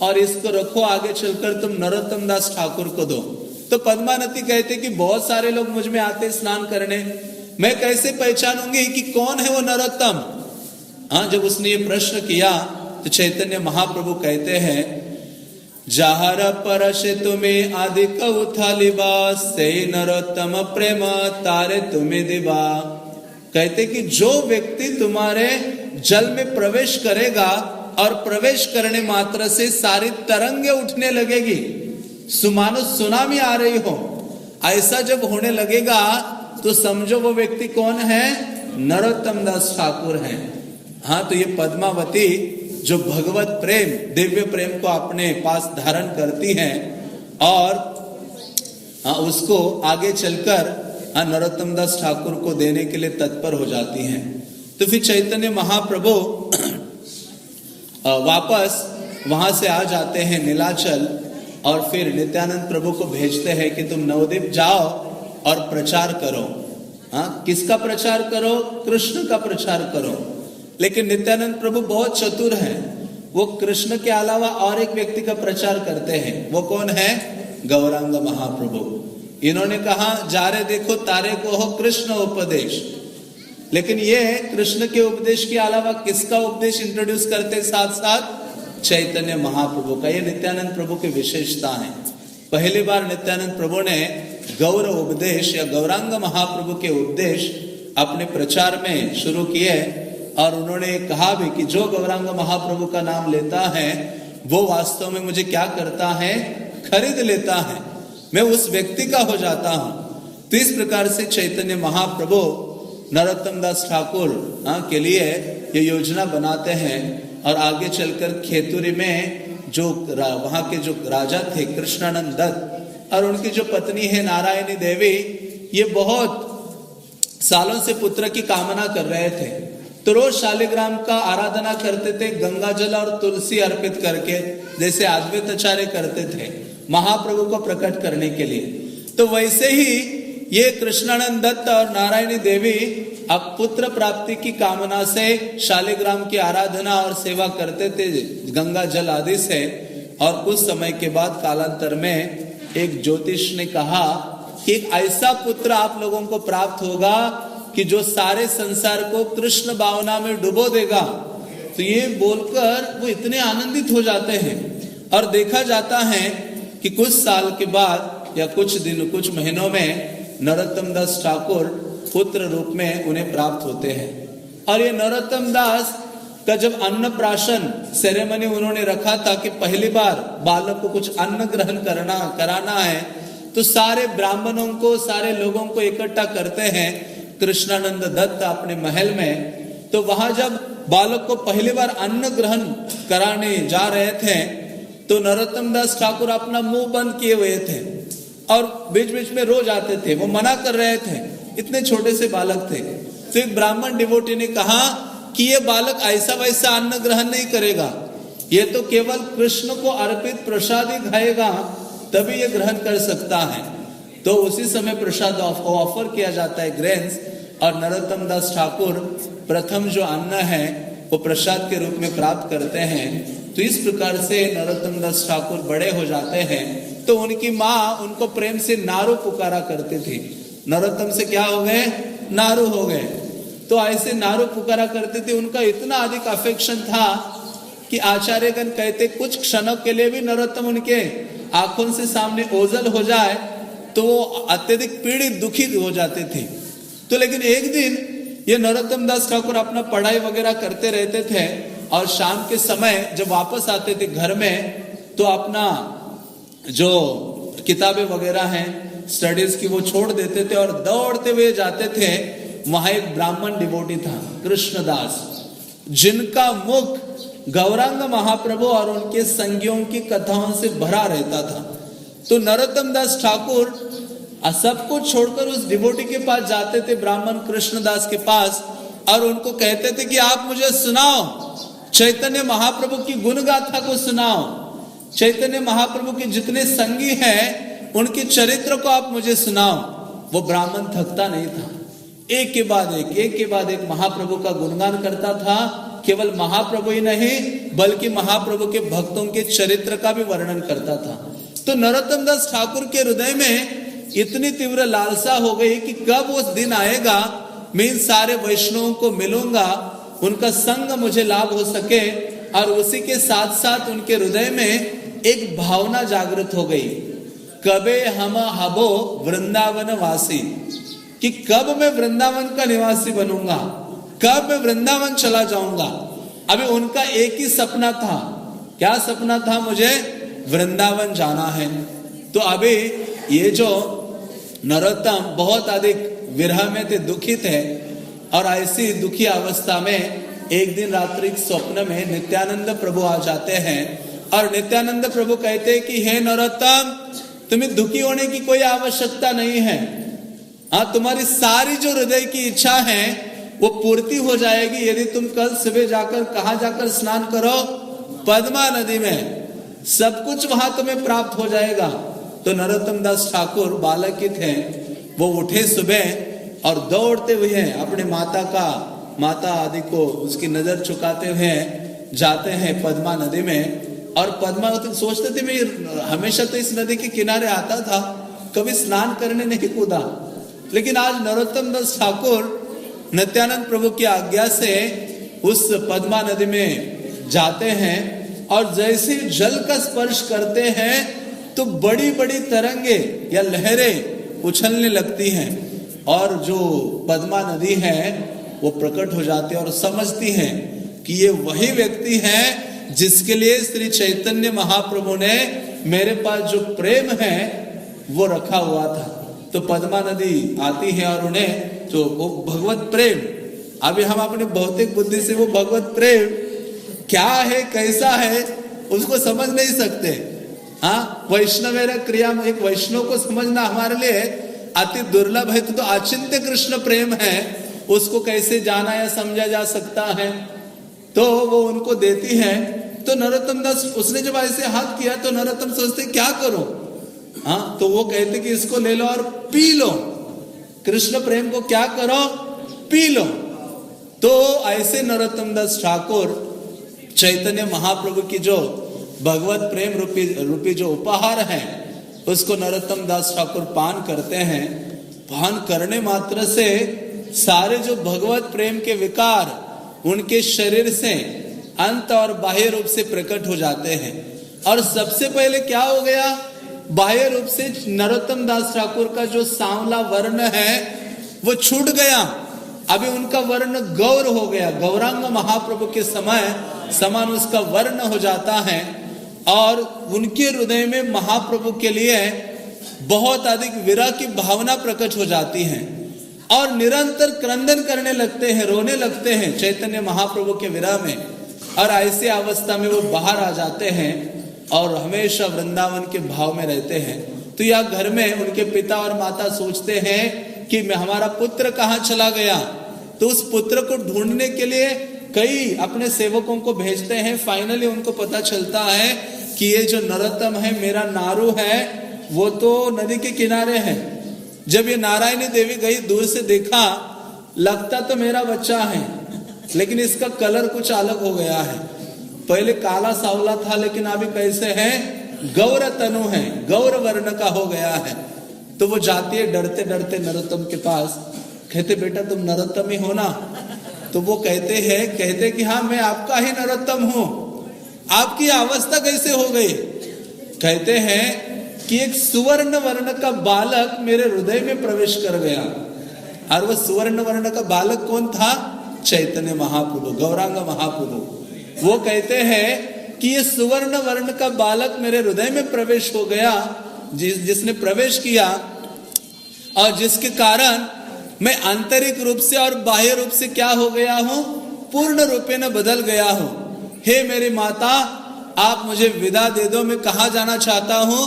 और इसको रखो, आगे चलकर तुम नरोत्तम दास ठाकुर को दो। तो पद्मावती कहते कि बहुत सारे लोग मुझ में आते स्नान करने, मैं कैसे पहचानूंगी कि कौन है वो नरोत्तम। हाँ, जब उसने ये प्रश्न किया तो चैतन्य महाप्रभु कहते हैं, जाहर परशे तुम्हें अधिक उथालिबा से नरोत्तम प्रेम तारे तुम्हें दिबा। कहते कि जो व्यक्ति तुम्हारे जल में प्रवेश करेगा और प्रवेश करने मात्र से सारी तरंगे उठने लगेगी, सुमानो सुनामी आ रही हो, ऐसा जब होने लगेगा तो समझो वो व्यक्ति कौन है, नरोत्तम दास ठाकुर है। हाँ, तो ये पद्मावती जो भगवत प्रेम दिव्य प्रेम को अपने पास धारण करती हैं और उसको आगे चलकर नरोत्तम दास ठाकुर को देने के लिए तत्पर हो जाती हैं। तो फिर चैतन्य महाप्रभु वापस वहां से आ जाते हैं नीलाचल और फिर नित्यानंद प्रभु को भेजते हैं कि तुम नवद्वीप जाओ और प्रचार करो। हाँ, किसका प्रचार करो, कृष्ण का प्रचार करो। लेकिन नित्यानंद प्रभु बहुत चतुर हैं, वो कृष्ण के अलावा और एक व्यक्ति का प्रचार करते हैं। वो कौन है, गौरांग महाप्रभु। इन्होंने कहा जा रहे देखो तारे को हो कृष्ण उपदेश, लेकिन ये कृष्ण के उपदेश के अलावा किसका उपदेश इंट्रोड्यूस करते साथ साथ, चैतन्य महाप्रभु का। ये नित्यानंद प्रभु की विशेषता है। पहली बार नित्यानंद प्रभु ने गौर उपदेश या गौरांग महाप्रभु के उपदेश अपने प्रचार में शुरू किए और उन्होंने कहा भी कि जो गौरांग महाप्रभु का नाम लेता है वो वास्तव में मुझे क्या करता है, खरीद लेता है, मैं उस व्यक्ति का हो जाता हूं। तो इस प्रकार से चैतन्य महाप्रभु नरोत्तम दास ठाकुर के लिए ये योजना बनाते हैं और आगे चलकर खेतुरी में जो वहां के जो राजा थे कृष्णानंद दत्त और उनकी जो पत्नी है नारायणी देवी, ये बहुत सालों से पुत्र की कामना कर रहे थे। तो रोज शालिग्राम का आराधना करते थे, गंगा जल और तुलसी अर्पित करके, जैसे अद्वैताचार्य करते थे महाप्रभु को प्रकट करने के लिए। तो वैसे ही ये कृष्णानंद दत्त और नारायणी देवी अब पुत्र प्राप्ति की कामना से शालिग्राम की आराधना और सेवा करते थे गंगा जल आदि से। और कुछ समय के बाद कालांतर में एक ज्योतिष ने कहा कि एक ऐसा पुत्र आप लोगों को प्राप्त होगा कि जो सारे संसार को कृष्ण भावना में डुबो देगा। तो ये बोलकर वो इतने आनंदित हो जाते हैं और देखा जाता है कि कुछ साल के बाद या कुछ महीनों में नरोत्तम दास ठाकुर पुत्र रूप में उन्हें प्राप्त होते हैं। और ये नरोत्तम दास का जब अन्नप्राशन सेरेमनी उन्होंने रखा था कि पहली बार बालक को कुछ अन्न ग्रहण कराना है, तो सारे ब्राह्मणों को, सारे लोगों को इकट्ठा करते हैं कृष्णानंद दत्त अपने महल में। तो वहां जब बालक को पहली बार अन्न ग्रहण कराने जा रहे थे तो नरोत्तम दास ठाकुर अपना मुंह बंद किए हुए थे और बीच बीच में रो जाते थे, वो मना कर रहे थे, इतने छोटे से बालक थे। तो एक ब्राह्मण डिवोटी ने कहा कि ये बालक ऐसा वैसा अन्न ग्रहण नहीं करेगा, ये तो केवल कृष्ण को अर्पित प्रसाद ही खाएगा, तभी ये ग्रहण कर सकता है। तो उसी समय प्रसाद ऑफर किया जाता है, ग्रेन्स, और नरोत्तम दास ठाकुर प्रथम जो अन्न है वो प्रसाद के रूप में प्राप्त करते हैं। तो इस प्रकार से नरोत्तम दास ठाकुर बड़े हो जाते हैं। तो उनकी माँ उनको प्रेम से नारू पुकारा करती थी। नरोत्तम से क्या हो गए? नारू हो गए। तो ऐसे नारू पुकारा करते थे। उनका इतना अधिक अफेक्शन था कि आचार्यगण कहते कुछ क्षणों के लिए भी नरोत्तम उनके आंखों से सामने ओझल हो जाए तो वो अत्यधिक पीड़ित दुखी हो जाते थे। तो लेकिन एक दिन ये नरोत्तम दास ठाकुर अपना पढ़ाई वगैरह करते रहते थे और शाम के समय जब वापस आते थे घर में तो अपना जो किताबें वगैरह हैं स्टडीज की वो छोड़ देते थे और दौड़ते हुए जाते थे। वहां एक ब्राह्मण डिवोटी था कृष्णदास, जिनका मुख गौरांग महाप्रभु और उनके संगियों की कथाओं से भरा रहता था। तो नरोत्तम दास ठाकुर सब कुछ छोड़कर उस डिवोटी के पास जाते थे, ब्राह्मण कृष्णदास के पास, और उनको कहते थे कि आप मुझे सुनाओ, चैतन्य महाप्रभु की गुण गाथा को सुनाओ, चैतन्य महाप्रभु के जितने संगी हैं उनके चरित्र को आप मुझे सुनाओ। वो ब्राह्मण थकता नहीं था, एक के बाद एक महाप्रभु का गुणगान करता था। केवल महाप्रभु ही नहीं बल्कि महाप्रभु के भक्तों के चरित्र का भी वर्णन करता था। तो नरोत्तम दास ठाकुर के हृदय में इतनी तीव्र लालसा हो गई कि कब उस दिन आएगा मैं इन सारे वैष्णवों को मिलूंगा, उनका संग मुझे लाभ हो सके। और उसी के साथ साथ उनके हृदय में एक भावना जागृत हो गई, कबे हम हबो वृंदावन वासी, कि कब मैं वृंदावन का निवासी बनूंगा, कब मैं वृंदावन चला जाऊंगा। अभी उनका एक ही सपना था। क्या सपना था? मुझे वृंदावन जाना है। तो अभी ये जो नरोत्तम बहुत अधिक विरह में थे, दुखी थे, और ऐसी दुखी अवस्था में एक दिन रात्रि स्वप्न में नित्यानंद प्रभु आ जाते हैं और नित्यानंद प्रभु कहते हैं कि हे नरोत्तम, तुम्हें दुखी होने की कोई आवश्यकता नहीं है। हाँ, तुम्हारी सारी जो हृदय की इच्छा है वो पूर्ति हो जाएगी यदि तुम कल सुबह जाकर कहाँ जाकर स्नान करो? पद्मा नदी में, सब कुछ वहां तुम्हें प्राप्त हो जाएगा। तो नरोत्तम दास ठाकुर बालक ही थे, वो उठे सुबह और दौड़ते हुए अपने माता आदि को उसकी नजर चुकाते हुए जाते हैं पद्मा नदी में। और पद्मा तो सोचते थे मैं हमेशा तो इस नदी के किनारे आता था, कभी स्नान करने नहीं कूदा, लेकिन आज नरोत्तम दास ठाकुर नित्यानंद प्रभु की आज्ञा से उस पद्मा नदी में जाते हैं और जैसे जल का स्पर्श करते हैं तो बड़ी बड़ी तरंगे या लहरें उछलने लगती हैं और जो पद्मा नदी है वो प्रकट हो जाती है और समझती हैं कि ये वही व्यक्ति है जिसके लिए श्री चैतन्य महाप्रभु ने मेरे पास जो प्रेम है वो रखा हुआ था। तो पद्मा नदी आती है और उन्हें जो वो भगवत प्रेम, अभी हम अपने भौतिक बुद्धि से वो भगवत प्रेम क्या है कैसा है उसको समझ नहीं सकते। हाँ, वैष्णव क्रिया में एक वैष्णव को समझना हमारे लिए अति दुर्लभ है। तो अचिंत्य कृष्ण प्रेम है, उसको कैसे जाना या समझा जा सकता है? तो वो उनको देती है। तो नरोत्तम दास उसने जब ऐसे हाथ किया तो नरोत्तम सोचते क्या करो? हाँ, तो वो कहते कि इसको ले लो और पी लो, कृष्ण प्रेम को क्या करो? P low. तो ऐसे नरोत्तम दास ठाकुर चैतन्य महाप्रभु की जो भगवत प्रेम रूपी जो उपहार है उसको नरोत्तम दास ठाकुर पान करते हैं। पान करने मात्र से सारे जो भगवत प्रेम के विकार उनके शरीर से अंत और बाह्य रूप से प्रकट हो जाते हैं। और सबसे पहले क्या हो गया? बाह्य रूप से नरोत्तम दास ठाकुर का जो सांवला वर्ण है वो छूट गया। अभी उनका वर्ण गौर हो गया, गौरांग महाप्रभु के समान उसका वर्ण हो जाता है और उनके हृदय में महाप्रभु के लिए बहुत अधिक विरह की भावना प्रकट हो जाती है और निरंतर क्रंदन करने लगते हैं, रोने लगते हैं चैतन्य महाप्रभु के विरह में। और ऐसी अवस्था में वो बाहर आ जाते हैं और हमेशा वृंदावन के भाव में रहते हैं। तो यह घर में उनके पिता और माता सोचते हैं कि हमारा पुत्र कहाँ चला गया। तो उस पुत्र को ढूंढने के लिए कई अपने सेवकों को भेजते हैं। फाइनली उनको पता चलता है कि ये जो नरोत्तम है, मेरा नारू है, वो तो नदी के किनारे है। जब ये नारायणी देवी गई, दूर से देखा, लगता तो मेरा बच्चा है लेकिन इसका कलर कुछ अलग हो गया है। पहले काला सावला था, लेकिन अभी कैसे है, गौर तनु है, गौर वर्ण का हो गया है। तो वो जाती है डरते डरते नरोत्तम के पास, कहते बेटा तुम नरोत्तम ही हो ना? तो वो कहते कि हाँ मैं आपका ही नरोत्तम हूं। आपकी अवस्था कैसे हो गई? कहते हैं कि एक सुवर्ण वर्ण का बालक मेरे हृदय में प्रवेश कर गया। और वो सुवर्ण वर्ण का बालक कौन था? चैतन्य महाप्रभु, गौरांग महाप्रभु। वो कहते हैं कि ये सुवर्ण वर्ण का बालक मेरे हृदय में प्रवेश हो गया, जिसने प्रवेश किया और जिसके कारण मैं आंतरिक रूप से और बाह्य रूप से क्या हो गया हूं? पूर्ण रूपे न बदल गया हूं। हे मेरी माता, आप मुझे विदा दे दो, मैं कहां जाना चाहता हूं?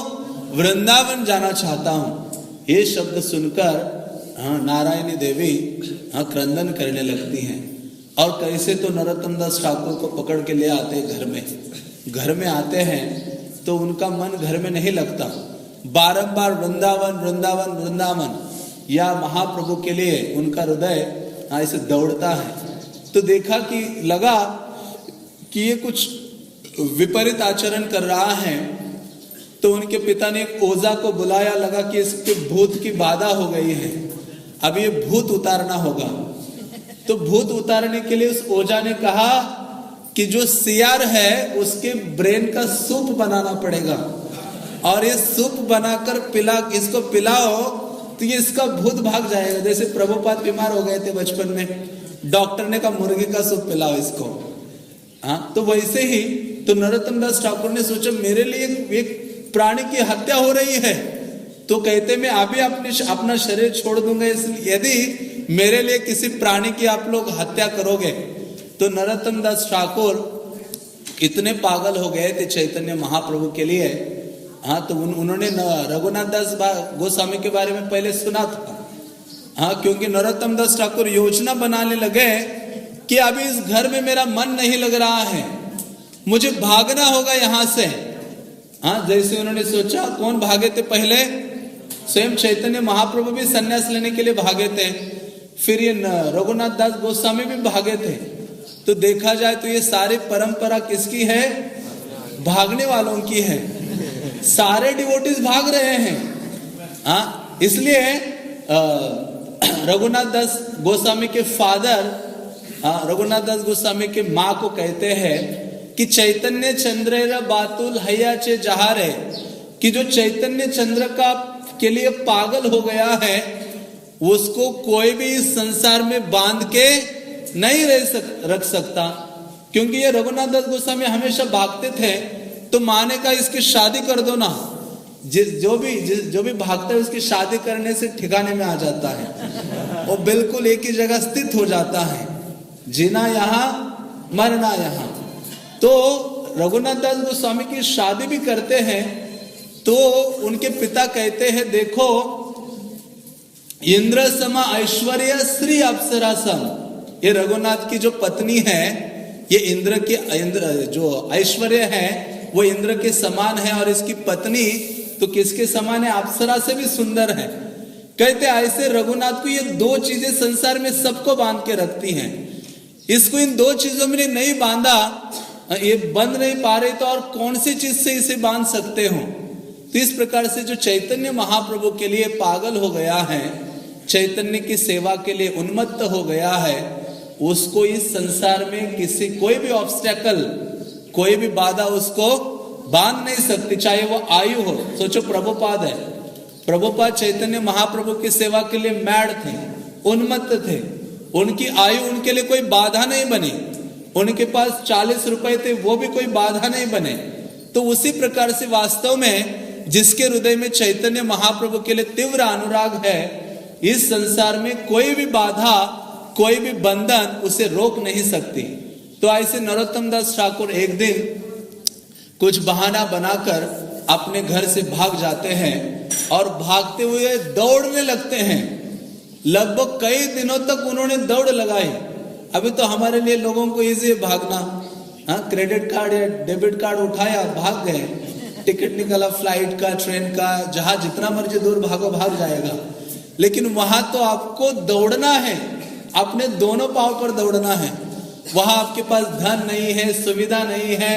वृंदावन जाना चाहता हूं। ये शब्द सुनकर नारायणी देवी क्रंदन करने लगती हैं। और कैसे तो नरोत्तम दास ठाकुर को पकड़ के ले आते हैं घर में आते हैं तो उनका मन घर में नहीं लगता। बारंबार वृंदावन वृंदावन वृंदावन या महाप्रभु के लिए उनका हृदय ऐसे दौड़ता है। तो देखा कि लगा कि ये कुछ विपरीत आचरण कर रहा है, तो उनके पिता ने एक ओझा को बुलाया। लगा कि इसके भूत की बाधा हो गई है, अब ये भूत उतारना होगा। तो भूत उतारने के लिए उस ओझा ने कहा कि जो सियार है उसके ब्रेन का सूप बनाना पड़ेगा, और ये सूप बनाकर इसको पिलाओ तो ये इसका भूत भाग जाएगा। जैसे प्रभुपाद बीमार हो गए थे बचपन में, डॉक्टर ने कहा मुर्गी का सूप पिलाओ इसको। हाँ, तो वैसे ही तो नरोत्तम दास ठाकुर ने सोचा मेरे लिए एक प्राणी की हत्या हो रही है, तो कहते मैं अभी अपना शरीर छोड़ दूंगा, इसलिए यदि मेरे लिए किसी प्राणी की आप लोग हत्या करोगे। तो नरोत्तम दास ठाकुर इतने पागल हो गए थे चैतन्य महाप्रभु के लिए। हाँ, तो उन्होंने रघुनाथ दास गोस्वामी के बारे में पहले सुना था। हाँ, क्योंकि नरोत्तम दास ठाकुर योजना बनाने लगे कि अभी इस घर में मेरा मन नहीं लग रहा है, मुझे भागना होगा यहां से। हाँ, जैसे उन्होंने सोचा, कौन भागे थे पहले? स्वयं चैतन्य महाप्रभु भी संन्यास लेने के लिए भागे थे, फिर ये रघुनाथ दास गोस्वामी भी भागे थे। तो देखा जाए तो ये सारी परंपरा किसकी है? भागने वालों की है। सारे डिवोटीज भाग रहे हैं। हाँ, इसलिए रघुनाथ दास गोस्वामी के फादर, रघुनाथ दास गोस्वामी के माँ को कहते हैं कि चैतन्य चंद्र बातुल हैया चे जहारे, कि जो चैतन्य चंद्र का के लिए पागल हो गया है उसको कोई भी इस संसार में बांध के नहीं रख सकता। क्योंकि ये रघुनाथ दास गोस्वामी हमेशा भागते थे, तो माने का इसकी शादी कर दो ना। जो भी भागता है उसकी शादी करने से ठिकाने में आ जाता है, वो बिल्कुल एक ही जगह स्थित हो जाता है, जीना यहाँ मरना यहाँ। तो रघुनाथ दास गोस्वामी की शादी भी करते हैं, तो उनके पिता कहते हैं देखो, इंद्र समा ऐश्वर्य श्री अप्सरा सम। ये रघुनाथ की जो पत्नी है, ये इंद्र जो ऐश्वर्य है वो इंद्र के समान है, और इसकी पत्नी तो किसके समान है? अप्सरा से भी सुंदर है। कहते ऐसे रघुनाथ को ये दो चीजें संसार में सबको बांध के रखती हैं। इसको इन दो चीजों में नहीं बांधा, ये बंध नहीं पा रहे, तो और कौन सी चीज से इसे बांध सकते हो? तो इस प्रकार से जो चैतन्य महाप्रभु के लिए पागल हो गया है, चैतन्य की सेवा के लिए उन्मत्त हो गया है, उसको इस संसार में कोई भी ऑब्स्टेकल, कोई भी बाधा उसको बांध नहीं सकती, चाहे वो आयु हो। सोचो प्रभुपाद है, प्रभुपाद चैतन्य महाप्रभु की सेवा के लिए मैड थे, उन्मत्त थे, उनकी आयु उनके लिए कोई बाधा नहीं बनी। उनके पास 40 रुपए थे, वो भी कोई बाधा नहीं बने। तो उसी प्रकार से वास्तव में जिसके हृदय में चैतन्य महाप्रभु के लिए तीव्र अनुराग है, इस संसार में कोई भी बाधा, कोई भी बंधन उसे रोक नहीं सकती। तो ऐसे नरोत्तम दास ठाकुर एक दिन कुछ बहाना बनाकर अपने घर से भाग जाते हैं, और भागते हुए दौड़ने लगते हैं। लगभग कई दिनों तक उन्होंने दौड़ लगाई। अभी तो हमारे लिए लोगों को इजी है भागना। हाँ, क्रेडिट कार्ड या डेबिट कार्ड उठाया, भाग गए, टिकट निकाला फ्लाइट का, ट्रेन का, जहां जितना मर्जी दूर भागो भाग जाएगा। लेकिन वहां तो आपको दौड़ना है, अपने दोनों पांव पर दौड़ना है। वहां आपके पास धन नहीं है, सुविधा नहीं है,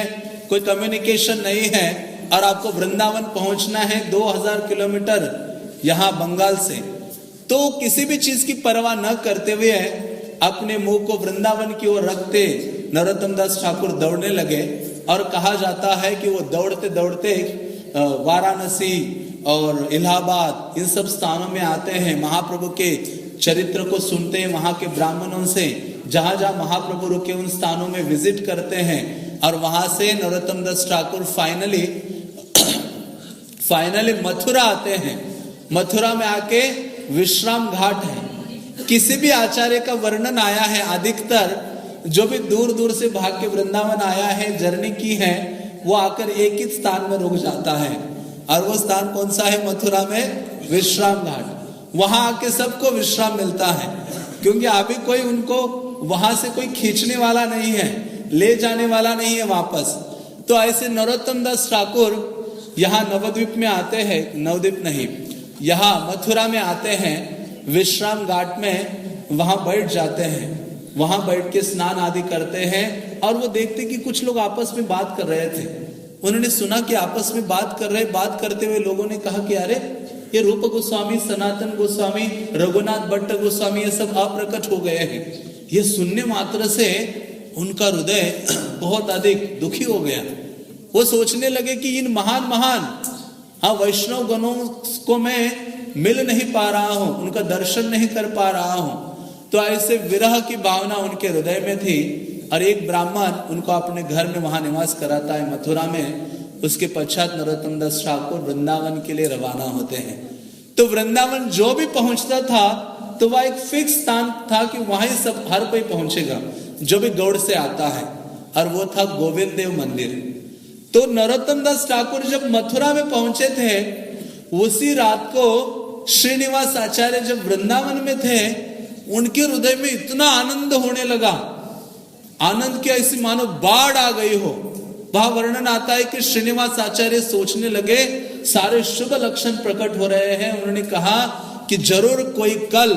कोई कम्युनिकेशन नहीं है, और आपको वृंदावन पहुंचना है 2000 किलोमीटर यहां बंगाल से, तो किसी भी चीज की परवाह न करते हुए अपने मुंह को वृंदावन की ओर रखते नरोत्तम दास ठाकुर दौड़ने लगे। और कहा जाता है कि वो दौड़ते दौड़ते वाराणसी और इलाहाबाद इन सब स्थानों में आते हैं, महाप्रभु के चरित्र को सुनते हैं, वहां के ब्राह्मणों से, जहां जहां महाप्रभु रुके उन स्थानों में विजिट करते हैं। और वहां से नरोत्तम दास ठाकुर फाइनली मथुरा आते हैं। मथुरा में आके विश्राम घाट है। किसी भी आचार्य का वर्णन आया है, अधिकतर जो भी दूर दूर से भाग के वृंदावन आया है, जर्नी की है, वो आकर एक ही स्थान में रुक जाता है। और वो स्थान कौन सा है? मथुरा में विश्राम घाट। वहां आके सबको विश्राम मिलता है, क्योंकि अभी कोई उनको वहां से कोई खींचने वाला नहीं है, ले जाने वाला नहीं है वापस। तो ऐसे नरोत्तम दास ठाकुर यहाँ नवद्वीप में आते हैं, नवद्वीप नहीं, यहाँ मथुरा में आते हैं, विश्राम घाट में वहां बैठ जाते हैं। वहां बैठ के स्नान आदि करते हैं और वो देखते कि कुछ लोग आपस में बात कर रहे थे। उन्होंने सुना कि आपस में बात करते हुए लोगों ने कहा कि अरे ये रूप गोस्वामी, सनातन गोस्वामी, रघुनाथ भट्ट गोस्वामी ये सब अप्रकट हो गए हैं। ये सुनने मात्र से उनका हृदय बहुत अधिक दुखी हो गया। वो सोचने लगे कि इन महान वैष्णव गणों को मैं मिल नहीं पा रहा हूं, उनका दर्शन नहीं कर पा रहा हूं। तो ऐसे विरह की भावना उनके हृदय में थी। और एक ब्राह्मण उनको अपने घर में वहां निवास कराता है मथुरा में। उसके पश्चात नरोत्तम दास ठाकुर वृंदावन के लिए रवाना होते हैं। तो वृंदावन जो भी पहुंचता था तो वह एक फिक्स स्थान था कि वहां ही सब हर कोई पहुंचेगा जो भी गौड़ से आता है, और वो था गोविंद देव मंदिर। तो नरोत्तम दास ठाकुर जब मथुरा में पहुंचे थे, उसी रात को श्रीनिवास आचार्य जब वृंदावन में थे, उनके हृदय में इतना आनंद होने लगा, आनंद की ऐसी मानो बाढ़ आ गई हो। वह वर्णन आता है कि श्रीनिवास आचार्य सोचने लगे, सारे शुभ लक्षण प्रकट हो रहे हैं। उन्होंने कहा कि जरूर कोई कल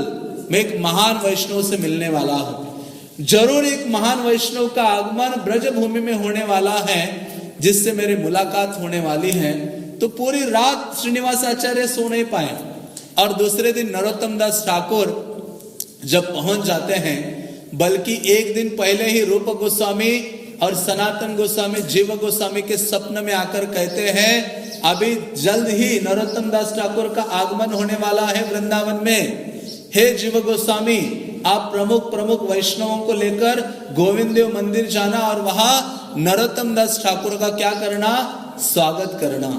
मैं एक महान वैष्णव से मिलने वाला हूं, जरूर एक महान वैष्णव का आगमन ब्रज भूमि में होने वाला है, जिससे मेरी मुलाकात होने वाली है। तो पूरी रात श्रीनिवास आचार्य सो नहीं पाए। और दूसरे दिन नरोत्तम दास ठाकुर जब पहुंच जाते हैं, बल्कि एक दिन पहले ही रूप गोस्वामी और सनातन गोस्वामी, जीव गोस्वामी के स्वप्न में आकर कहते हैं अभी जल्द ही नरोत्तम दास ठाकुर का आगमन होने वाला है वृंदावन में। हे जीव गोस्वामी, आप प्रमुख वैष्णवों को लेकर गोविंद देव मंदिर जाना और वहां नरोत्तम दास ठाकुर का क्या करना? स्वागत करना।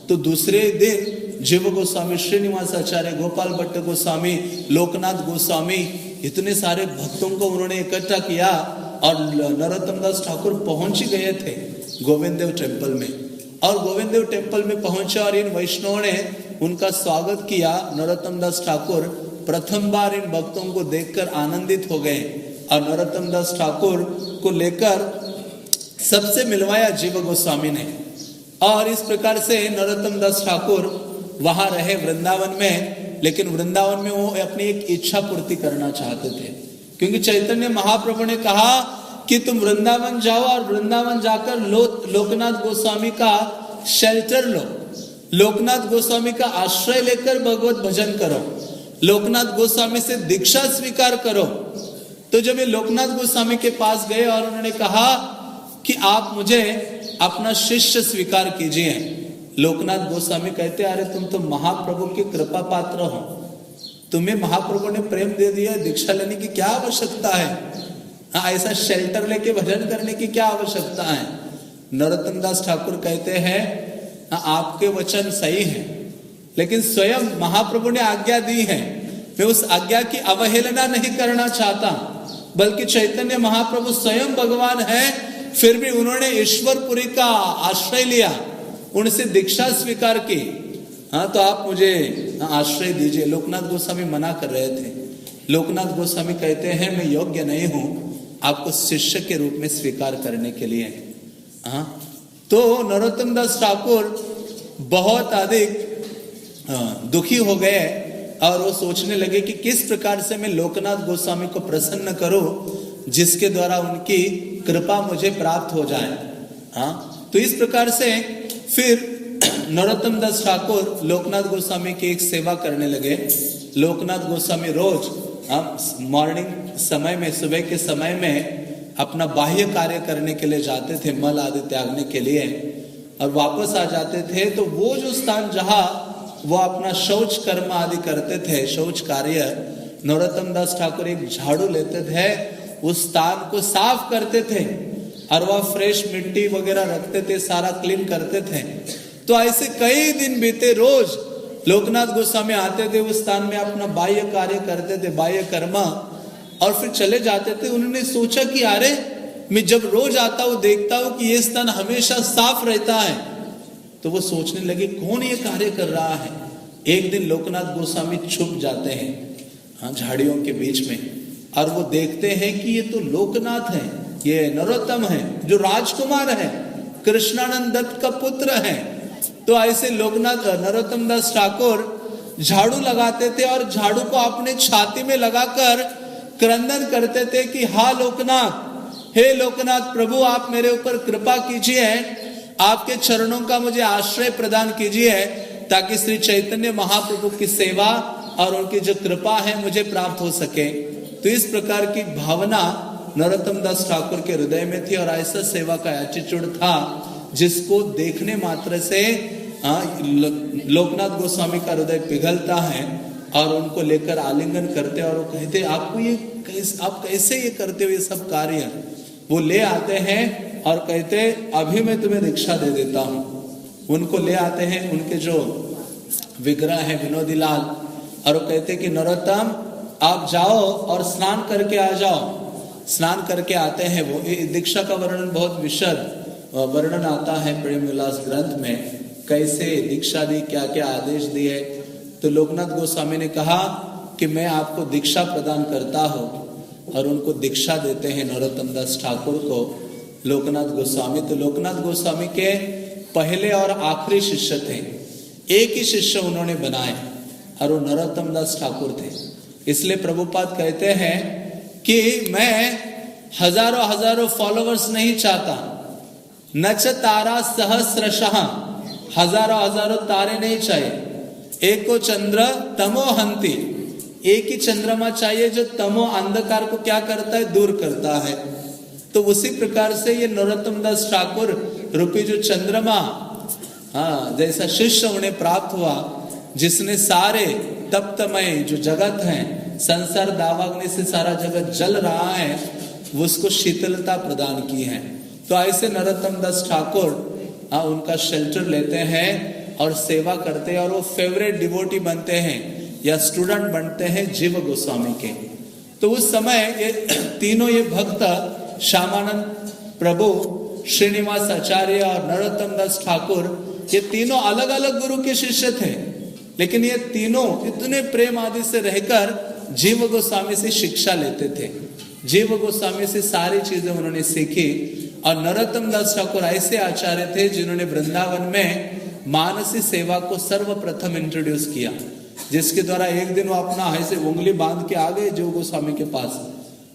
तो दूसरे दिन जीव गोस्वामी, श्रीनिवास आचार्य, गोपाल भट्ट गोस्वामी, लोकनाथ गोस्वामी, इतने सारे भक्तों को उन्होंने इकट्ठा किया और नरोत्तम दास ठाकुर पहुंच गए थे गोविंद देव टेम्पल में। और गोविंद देव टेम्पल में पहुंचे और इन वैष्णवों ने उनका स्वागत किया। नरोत्तम दास ठाकुर प्रथम बार इन भक्तों को देखकर आनंदित हो गए और नरोत्तम दास ठाकुर को लेकर सबसे मिलवाया जीव गोस्वामी ने। और इस प्रकार से नरोत्तम दास ठाकुर वहां रहे वृंदावन में। लेकिन वृंदावन में वो अपनी एक इच्छा पूर्ति करना चाहते थे, क्योंकि चैतन्य महाप्रभु ने कहा कि तुम वृंदावन जाओ और वृंदावन जाकर लोकनाथ गोस्वामी का शेल्टर लो, लोकनाथ गोस्वामी का आश्रय लेकर भगवत भजन करो, लोकनाथ गोस्वामी से दीक्षा स्वीकार करो। तो जब ये लोकनाथ गोस्वामी के पास गए और उन्होंने कहा कि आप मुझे अपना शिष्य स्वीकार कीजिए, लोकनाथ गोस्वामी कहते अरे तुम तो महाप्रभु के कृपा पात्र हो, तुम्हें महाप्रभु ने प्रेम दे दिया, दीक्षा लेने की क्या आवश्यकता है? ऐसा शेल्टर लेके भजन करने की क्या आवश्यकता है? नरोत्तम दास ठाकुर कहते हैं आपके वचन सही हैं, लेकिन स्वयं महाप्रभु ने आज्ञा दी है, मैं उस आज्ञा की अवहेलना नहीं करना चाहता, बल्कि चैतन्य महाप्रभु स्वयं भगवान है, फिर भी उन्होंने ईश्वरपुरी का आश्रय लिया, उनसे दीक्षा स्वीकार की। तो आप मुझे आश्रय दीजिए। लोकनाथ गोस्वामी मना कर रहे थे। लोकनाथ गोस्वामी कहते हैं मैं योग्य नहीं हूं आपको शिष्य के रूप में स्वीकार करने के लिए। तो नरोत्तम दास ठाकुर बहुत अधिक दुखी हो गए और वो सोचने लगे कि किस प्रकार से मैं लोकनाथ गोस्वामी को प्रसन्न करूं। जिसके द्वारा उनकी कृपा मुझे प्राप्त हो जाए। हाँ, तो इस प्रकार से फिर नरोत्तम दास ठाकुर लोकनाथ गोस्वामी की एक सेवा करने लगे। लोकनाथ गोस्वामी रोज मॉर्निंग समय में, सुबह के समय में अपना बाह्य कार्य करने के लिए जाते थे, मल आदि त्यागने के लिए, और वापस आ जाते थे। तो वो जो स्थान जहां वो अपना शौच कर्म आदि करते थे, शौच कार्य, नरोत्तम दास ठाकुर एक झाड़ू लेते थे, उस स्थान को साफ करते थे और वह फ्रेश मिट्टी वगैरह रखते थे, सारा क्लीन करते थे। तो ऐसे कई दिन बीते, रोज लोकनाथ गोस्वामी आते थे उस स्थान में, अपना बाह्य कार्य करते थे, बाह्य कर्म, और फिर चले जाते थे। उन्होंने सोचा कि अरे मैं जब रोज आता हूँ देखता हूँ कि ये स्थान हमेशा साफ रहता है, तो वो सोचने लगे कौन ये कार्य कर रहा है। एक दिन लोकनाथ गोस्वामी छुप जाते हैं झाड़ियों के बीच में, और वो देखते हैं कि ये तो लोकनाथ है, ये नरोत्तम है जो राजकुमार है, कृष्णानंद दत्त का पुत्र है। तो ऐसे लोकनाथ नरोत्तम दास ठाकुर झाड़ू लगाते थे और झाड़ू को अपने छाती में लगाकर क्रंदन करते थे कि हा लोकनाथ, हे लोकनाथ प्रभु, आप मेरे ऊपर कृपा कीजिए, आपके चरणों का मुझे आश्रय प्रदान कीजिए, ताकि श्री चैतन्य महाप्रभु की सेवा और उनकी जो कृपा है मुझे प्राप्त हो सके। तो इस प्रकार की भावना नरोत्तम दास ठाकुर के हृदय में थी, और ऐसा सेवा का एटीट्यूड था जिसको देखने मात्र से लोकनाथ गोस्वामी का हृदय पिघलता है, और उनको लेकर आलिंगन करते, और वो कहते आपको ये आप कैसे ये करते हो ये सब कार्य। वो ले आते हैं और कहते अभी मैं तुम्हें दीक्षा दे देता हूँ। उनको ले आते हैं उनके जो विग्रह है विनोदी लाल, और वो कहते कि नरोत्तम आप जाओ और स्नान करके आ जाओ। स्नान करके आते हैं वो। दीक्षा का वर्णन बहुत विशद वर्णन आता है प्रेम विलास ग्रंथ में, कैसे दीक्षा दी, क्या क्या आदेश दिए। तो लोकनाथ गोस्वामी ने कहा कि मैं आपको दीक्षा प्रदान करता हूँ, और उनको दीक्षा देते हैं नरोत्तम दास ठाकुर को लोकनाथ गोस्वामी। तो लोकनाथ गोस्वामी के पहले और आखिरी शिष्य थे, एक ही शिष्य उन्होंने बनाए, और वो नरोत्तम दास ठाकुर थे। इसलिए प्रभुपाद कहते हैं कि मैं हजारों हजारों फॉलोअर्स नहीं चाहता, नच तारा सहस्रशः, हजारों हजारों तारे नहीं चाहिए, एको चंद्र तमो हंति, एक ही चंद्रमा चाहिए जो तमो अंधकार को क्या करता है, दूर करता है। तो उसी प्रकार से ये नरोत्तम दास ठाकुर रूपी जो चंद्रमा, जैसा शिष्य उन्हें प्राप्त हुआ, जिसने सारे तप्तमय जो जगत है, संसार दावाग्नि से सारा जगत जल रहा है, उसको शीतलता प्रदान की है। तो ऐसे नरोत्तम दास ठाकुर उनका शेल्टर लेते हैं और सेवा करते हैं, और वो फेवरेट डिवोटी बनते हैं या स्टूडेंट बनते हैं जीव गोस्वामी के। तो उस समय ये तीनों ये भक्त श्यामानंद प्रभु, श्रीनिवास आचार्य और नरोत्तम दास ठाकुर, ये तीनों अलग अलग गुरु के शिष्य थे, लेकिन ये तीनों इतने प्रेम आदि से रहकर जीव गोस्वामी से शिक्षा लेते थे। जीव गोस्वामी से सारी चीजें उन्होंने सीखी। और नरोत्तम दास ठाकुर ऐसे आचार्य थे जिन्होंने वृंदावन में मानसी सेवा को सर्वप्रथम इंट्रोड्यूस किया, जिसके द्वारा एक दिन वो अपना ऐसे उंगली बांध के आ गए जीव गोस्वामी के पास।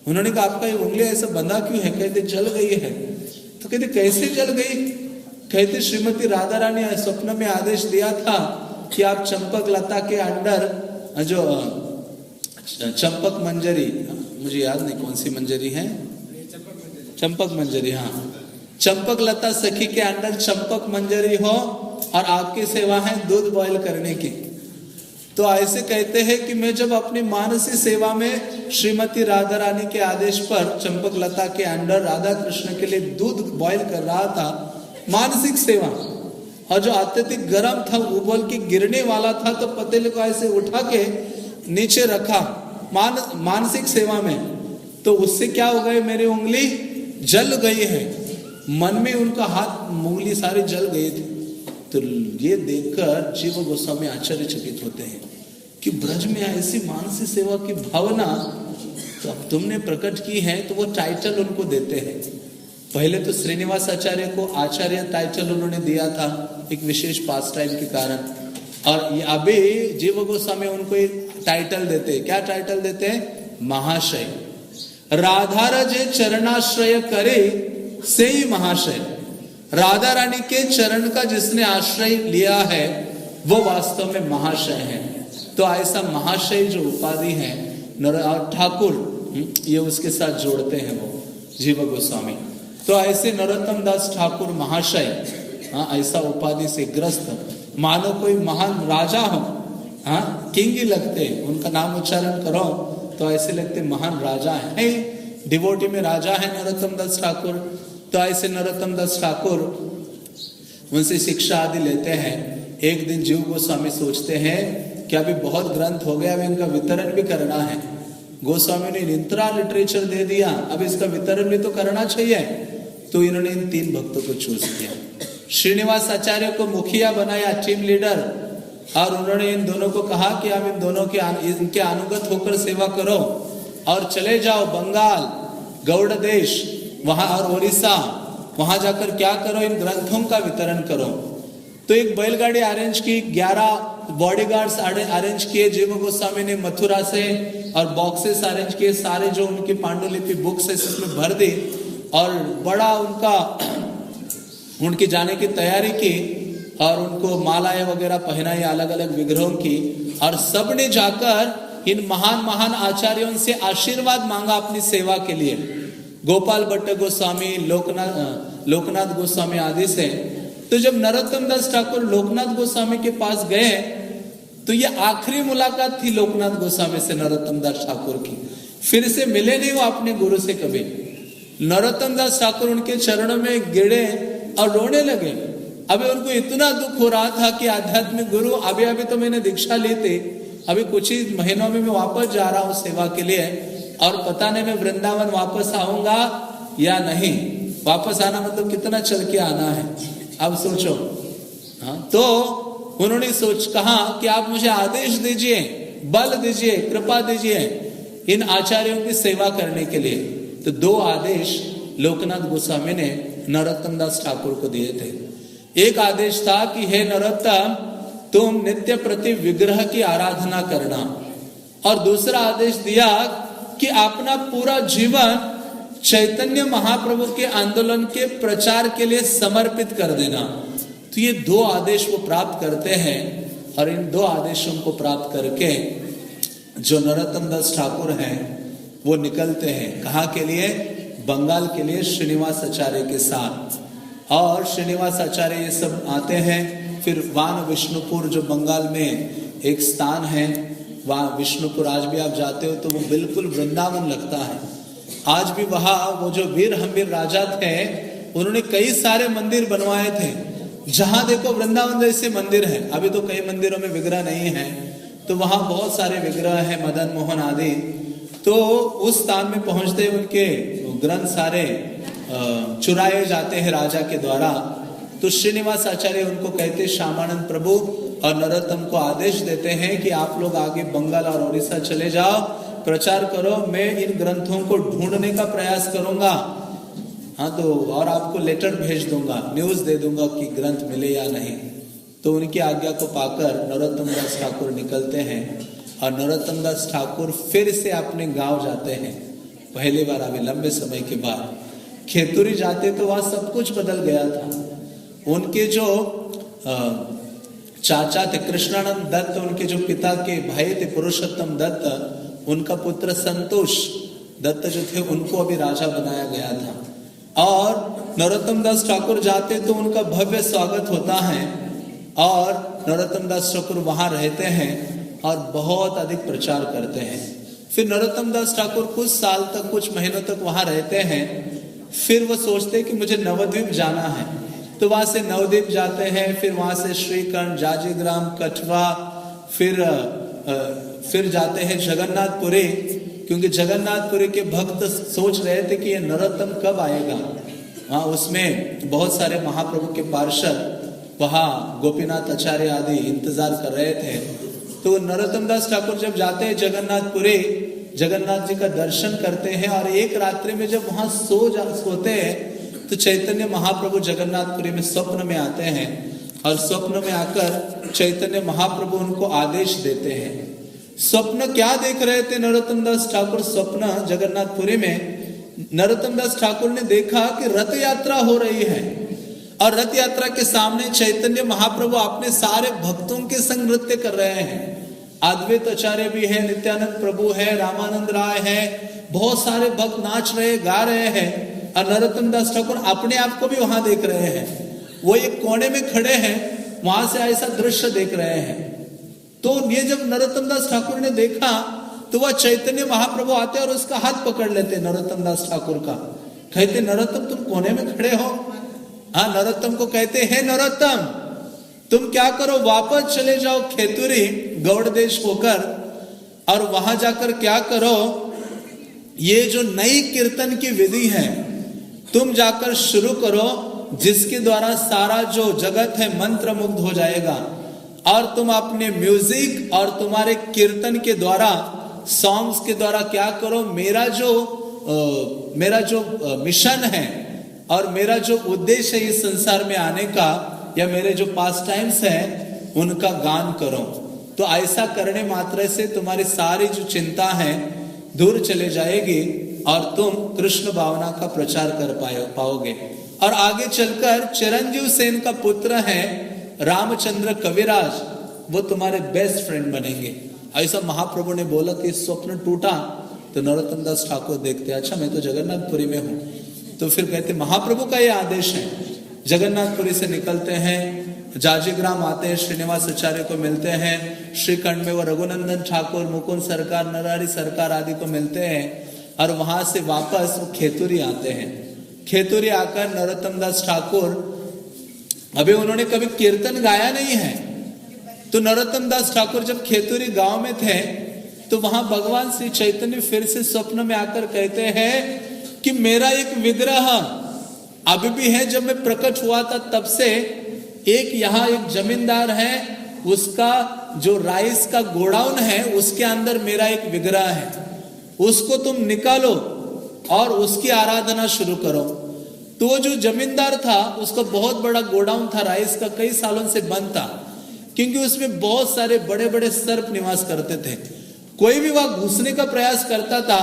उन्होंने कहा आपका ये उंगली ऐसा बंधा क्यों है? कहते जल गई है। तो कहते कैसे जल गई? कहते श्रीमती राधा रानी ने स्वप्न में आदेश दिया था कि आप चंपक लता के अंदर जो चंपक मंजरी, मुझे याद नहीं कौन सी मंजरी है, चंपक मंजरी, हाँ, चंपक लता सखी के अंदर चंपक मंजरी हो, और आपकी सेवा है दूध बॉईल करने की। तो ऐसे कहते हैं कि मैं जब अपनी मानसी सेवा में श्रीमती राधा रानी के आदेश पर चंपक लता के अंदर राधा कृष्ण के लिए दूध बॉईल कर रहा था, मानसिक सेवा, और जो अत्यधिक गर्म था, उबल के गिरने वाला था, तो पतीले को ऐसे उठा के नीचे रखा मानसिक सेवा में, तो उससे क्या हो गए, मेरी उंगली जल गई है। मन में उनका हाथ उंगली सारी जल गई थी। तो ये देखकर जीव गोस्वामी आश्चर्यचकित होते हैं कि ब्रज में ऐसी मानसिक सेवा की भावना तो अब तुमने प्रकट की है। तो वो टाइटल उनको देते हैं। पहले तो श्रीनिवास आचार्य को आचार्य टाइटल उन्होंने दिया था एक विशेष पास टाइम के कारण, और अभी जीव गोस्वामी उनको एक टाइटल देते हैं। क्या टाइटल देते हैं? महाशय। राधार जे चरणाश्रय करे से ही महाशय। राधा रानी के चरण का जिसने आश्रय लिया है वो वास्तव में महाशय है। तो ऐसा महाशय जो उपाधि है ठाकुर ये उसके साथ जोड़ते हैं वो जीव गोस्वामी। तो ऐसे नरोत्तम दास ठाकुर महाशय ऐसा उपाधि से ग्रस्त, मानो कोई महान राजा हो, किंग ही लगते, उनका नाम उच्चारण करो तो ऐसे लगते महान राजा है। डिवोटी में राजा है नरोत्तम दास ठाकुर। तो ऐसे नरोत्तम दास ठाकुर उनसे शिक्षा आदि लेते हैं। एक दिन जीव गोस्वामी सोचते हैं कि अभी बहुत ग्रंथ हो गया, अभी इनका वितरण भी करना है। गोस्वामी ने इतना लिटरेचर दे दिया, अब इसका वितरण भी तो करना चाहिए। तो इन्होंने इन 3 भक्तों को चूज किया। श्रीनिवास आचार्य को मुखिया बनाया, टीम लीडर, और उन्होंने इन दोनों को कहा कि आप इन दोनों के इनके अनुगत होकर सेवा करो और चले जाओ बंगाल, गौड़ देश वहां और ओडिशा, वहां जाकर क्या करो, इन ग्रंथों का वितरण करो। तो एक बैलगाड़ी अरेंज की, 11 बॉडीगार्ड्स अरेंज किए जीव गोस्वामी ने मथुरा से, और बॉक्सेस अरेंज किए, सारे जो उनकी पांडुलिपि बुक्स है इसमें भर दी, और बड़ा उनकी जाने की तैयारी की, और उनको मालाएं वगैरह पहनाई अलग अलग विग्रहों की, और सबने जाकर इन महान महान आचार्यों से आशीर्वाद मांगा अपनी सेवा के लिए। गोपाल भट्ट गोस्वामी, लोकनाथ गोस्वामी आदि से। तो जब नरोत्तम दास ठाकुर लोकनाथ गोस्वामी के पास गए तो ये आखिरी मुलाकात थी लोकनाथ गोस्वामी से नरोत्तम दास ठाकुर की। फिर से मिले नहीं वो अपने गुरु से कभी। नरोत्तम दास ठाकुर उनके चरणों में गिरे और रोने लगे। अभी उनको इतना दुख हो रहा था कि आध्यात्मिक गुरु, अभी तो मैंने दीक्षा ली थी, अभी कुछ ही महीनों में मैं वापस जा रहा हूँ सेवा के लिए, और पता नहीं मैं वृंदावन वापस आऊंगा या नहीं। वापस आना मतलब कितना चल के आना है, अब सोचो। तो उन्होंने कहा कि आप मुझे आदेश दीजिए, बल दीजिए, कृपा दीजिए इन आचार्यों की सेवा करने के लिए। तो 2 आदेश लोकनाथ गोस्वामी ने नरोत्तम दास ठाकुर को दिए थे। एक आदेश था कि हे नरोत्तम, तुम नित्य प्रति विग्रह की आराधना करना, और दूसरा आदेश दिया कि अपना पूरा जीवन चैतन्य महाप्रभु के आंदोलन के प्रचार के लिए समर्पित कर देना। तो ये 2 आदेश वो प्राप्त करते हैं, और इन 2 आदेशों को प्राप्त करके जो नरोत्तम दास ठाकुर हैं वो निकलते हैं। कहाँ के लिए? बंगाल के लिए, श्रीनिवास आचार्य के साथ। और श्रीनिवास आचार्य ये सब आते हैं। फिर वान विष्णुपुर जो बंगाल में एक स्थान है, वहाँ विष्णुपुर आज भी आप जाते हो तो वो बिल्कुल वृंदावन लगता है। आज भी वहाँ वो जो वीर हम्बीर राजा थे उन्होंने कई सारे मंदिर बनवाए थे। जहाँ देखो वृंदावन जैसे मंदिर है। अभी तो कई मंदिरों में विग्रह नहीं है, तो वहाँ बहुत सारे विग्रह है, मदन मोहन आदि। तो उस स्थान में पहुँचते उनके ग्रंथ सारे चुराए जाते हैं राजा के द्वारा। तो श्रीनिवास आचार्य उनको कहते, श्यामानंद प्रभु और नरोत्तम को आदेश देते हैं कि आप लोग आगे बंगाल और उड़ीसा चले जाओ, प्रचार करो, मैं इन ग्रंथों को ढूंढने का प्रयास करूंगा। तो और आपको लेटर भेज दूंगा, न्यूज दे दूंगा कि ग्रंथ मिले या नहीं। तो उनकी आज्ञा को पाकर नरोत्तम दास ठाकुर निकलते हैं, और नरोत्तम दास ठाकुर फिर से अपने गांव जाते हैं। पहली बार अभी लंबे समय के बाद खेतुरी जाते तो वहां सब कुछ बदल गया था। उनके जो चाचा थे कृष्णानंद दत्त, उनके जो पिता के भाई थे पुरुषोत्तम दत्त, उनका पुत्र संतोष दत्त जो थे उनको अभी राजा बनाया गया था। और नरोत्तम दास ठाकुर जाते तो उनका भव्य स्वागत होता है, और नरोत्तम दास ठाकुर वहां रहते हैं और बहुत अधिक प्रचार करते हैं। फिर नरोत्तम दास ठाकुर कुछ साल तक, कुछ महीनों तक वहां रहते हैं। फिर वो सोचते हैं कि मुझे नवद्वीप जाना है, तो वहां से नवद्वीप जाते हैं। फिर वहां से श्रीकंठ, जाजीग्राम, कठवा, फिर जाते हैं जगन्नाथपुरी, क्योंकि जगन्नाथपुरी के भक्त सोच रहे थे कि ये नरोत्तम कब आएगा। उसमें बहुत सारे महाप्रभु के पार्षद वहाँ गोपीनाथ आचार्य आदि इंतजार कर रहे थे। तो नरोत्तम दास ठाकुर जब जाते हैं जगन्नाथपुरी, जगन्नाथ जी का दर्शन करते हैं, और एक रात्रि में जब वहां सोते हैं तो चैतन्य महाप्रभु जगन्नाथपुरी में स्वप्न में आते हैं, और स्वप्न में आकर चैतन्य महाप्रभु उनको आदेश देते हैं स्वप्न क्या देख रहे थे नरोत्तम दास ठाकुर? स्वप्न जगन्नाथपुरी में नरोत्तम दास ठाकुर ने देखा कि रथ यात्रा हो रही है और रथ यात्रा के सामने चैतन्य महाप्रभु अपने सारे भक्तों के संग नृत्य कर रहे हैं। अद्वैत आचार्य भी है, नित्यानंद प्रभु है, रामानंद राय है, बहुत सारे भक्त नाच रहे, गा रहे हैं और नरोत्तम दास ठाकुर अपने आप को भी वहां देख रहे हैं। वो एक कोने में खड़े हैं, वहां से ऐसा दृश्य देख रहे हैं। तो ये जब नरोत्तम दास ठाकुर ने देखा तो वह चैतन्य महाप्रभु आते और उसका हाथ पकड़ लेते नरोत्तम दास ठाकुर का, कहते नरोत्तम तुम कोने में खड़े हो। हाँ, नरोत्तम को कहते हैं नरोत्तम तुम क्या करो, वापस चले जाओ खेतुरी गौड़ देश होकर और वहां जाकर क्या करो, ये जो नई कीर्तन की विधि है तुम जाकर शुरू करो, जिसके द्वारा सारा जो जगत है मंत्र मुग्ध हो जाएगा और तुम अपने म्यूजिक और तुम्हारे कीर्तन के द्वारा, सॉन्ग्स के द्वारा क्या करो, मेरा जो मिशन है और मेरा जो उद्देश्य है इस संसार में आने का, या मेरे जो पास टाइम्स है उनका गान करो। तो ऐसा करने मात्र से तुम्हारी सारी जो चिंता है दूर चले जाएगी और तुम कृष्ण भावना का प्रचार कर पाओगे। और आगे चलकर चिरंजीव सेन का पुत्र है रामचंद्र कविराज, वो तुम्हारे बेस्ट फ्रेंड बनेंगे। ऐसा महाप्रभु ने बोला कि स्वप्न टूटा तो नरोत्तम दास ठाकुर देखते, अच्छा मैं तो जगन्नाथपुरी में हूँ। तो फिर कहते महाप्रभु का ये आदेश है। जगन्नाथपुरी से निकलते हैं, जाजीग्राम आते हैं, श्रीनिवास आचार्य को मिलते हैं, श्रीखंड में वो रघुनंदन ठाकुर, मुकुंद सरकार, नरहरि सरकार आदि को मिलते हैं और वहां से वापस वो खेतुरी आते हैं। खेतुरी आकर नरोत्तम दास ठाकुर, अभी उन्होंने कभी कीर्तन गाया नहीं है, तो नरोत्तम दास ठाकुर जब खेतुरी गांव में थे तो वहां भगवान श्री चैतन्य फिर से स्वप्न में आकर कहते हैं कि मेरा एक विग्रह अभी भी है, जब मैं प्रकट हुआ था तब से एक यहाँ एक जमींदार है, उसका जो राइस का गोडाउन है उसके अंदर मेरा एक विग्रह है, उसको तुम निकालो और उसकी आराधना शुरू करो। तो वो जो जमींदार था उसका बहुत बड़ा गोडाउन था राइस का, कई सालों से बंद था, क्योंकि उसमें बहुत सारे बड़े बड़े सर्प निवास करते थे। कोई भी वहां घुसने का प्रयास करता था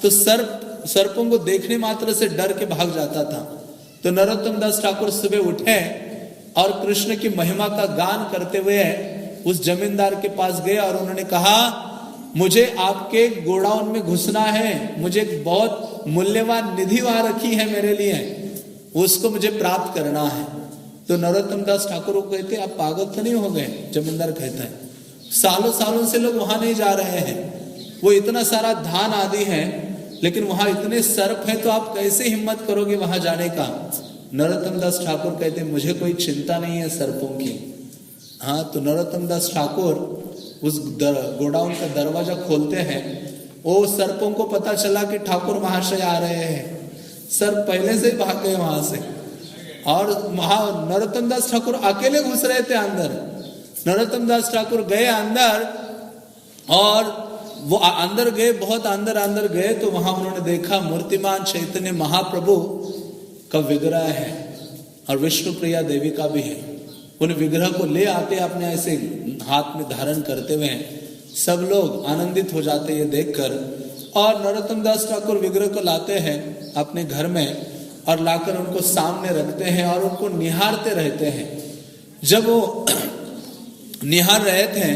तो सर्पों को देखने मात्र से डर के भाग जाता था। तो नरोत्तम दास ठाकुर सुबह उठे और कृष्ण की महिमा का गान करते हुए उस जमींदार के पास गए और उन्होंने कहा मुझे आपके गोडाउन में घुसना है, मुझे एक बहुत मूल्यवान निधि वहां रखी है मेरे लिए, उसको मुझे प्राप्त करना है। तो नरोत्तम दास ठाकुर को कहते आप पागल तो नहीं हो गए? जमींदार कहता है सालों सालों से लोग वहां नहीं जा रहे हैं, वो इतना सारा धान आदि है, लेकिन वहां इतने सर्प हैं, तो आप कैसे हिम्मत करोगे वहां जाने का? नरोत्तम दास ठाकुर कहते मुझे कोई चिंता नहीं है सर्पों की। हाँ, तो नरोत्तम दास ठाकुर उस गोडाउन का दरवाजा खोलते हैं, वो सर्पों को पता चला कि ठाकुर महाशय आ रहे हैं, सर्प पहले से ही भाग गए वहां से और नरोत्तम दास ठाकुर अकेले घुस रहे थे अंदर। नरोत्तम दास ठाकुर गए अंदर और वो अंदर गए, बहुत अंदर गए तो वहां उन्होंने देखा मूर्तिमान चैतन्य महाप्रभु का विग्रह है और विष्णु प्रिया देवी का भी है। उन विग्रह को ले आते अपने ऐसे हाथ में धारण करते हुए सब लोग आनंदित हो जाते ये देखकर, और नरोत्तम दास ठाकुर विग्रह को लाते हैं अपने घर में और लाकर उनको सामने रखते हैं और उनको निहारते रहते हैं। जब वो निहार रहे थे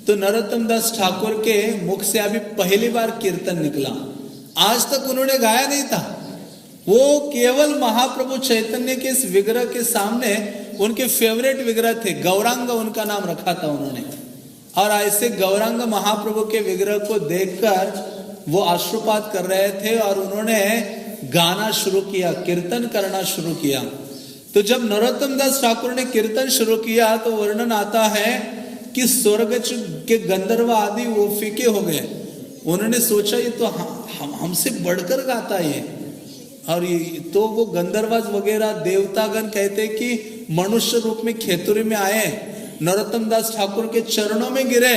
तो नरोत्तम दास ठाकुर के मुख से अभी पहली बार कीर्तन निकला, आज तक उन्होंने गाया नहीं था। वो केवल महाप्रभु चैतन्य के इस विग्रह के सामने, उनके फेवरेट विग्रह थे, गौरांग उनका नाम रखा था उन्होंने, और ऐसे गौरांग महाप्रभु के विग्रह को देखकर वो अश्रुपात कर रहे थे और उन्होंने गाना शुरू किया, कीर्तन करना शुरू किया। तो जब नरोत्तम दास ठाकुर ने कीर्तन शुरू किया तो वर्णन आता है कि स्वर्ग के गंधर्व आदि वो फीके हो गए। उन्होंने सोचा ये तो हमसे बढ़कर गाता है, और ये तो वो गंधर्वाज वगैरह देवतागण कहते कि मनुष्य रूप में खेतुरी में आए, नरोत्तम दास ठाकुर के चरणों में गिरे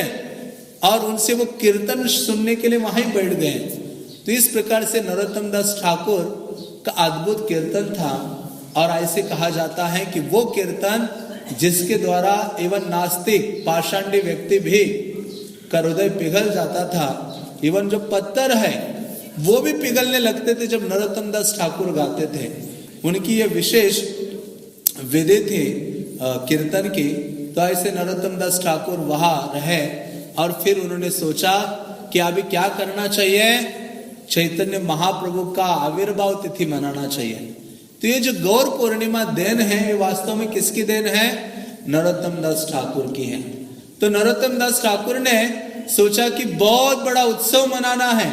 और उनसे वो कीर्तन सुनने के लिए वहां ही बैठ गए। तो इस प्रकार से नरोत्तम दास ठाकुर का अद्भुत कीर्तन था, और ऐसे कहा जाता है कि वो कीर्तन जिसके द्वारा एवं नास्तिक पाषांडी व्यक्ति भी का हृदय पिघल जाता था। इवन जो पत्थर है वो भी पिघलने लगते थे जब नरोत्तम दास ठाकुर गाते थे। उनकी ये विशेष विधि थी कीर्तन की। तो ऐसे नरोत्तम दास ठाकुर वहां रहे और फिर उन्होंने सोचा कि अभी क्या करना चाहिए, चैतन्य महाप्रभु का आविर्भाव तिथि मनाना चाहिए। तो ये जो गौर पूर्णिमा देन है ये वास्तव में किसकी देन है, नरोत्तम दास ठाकुर की है। तो नरोत्तम दास ठाकुर ने सोचा कि बहुत बड़ा उत्सव मनाना है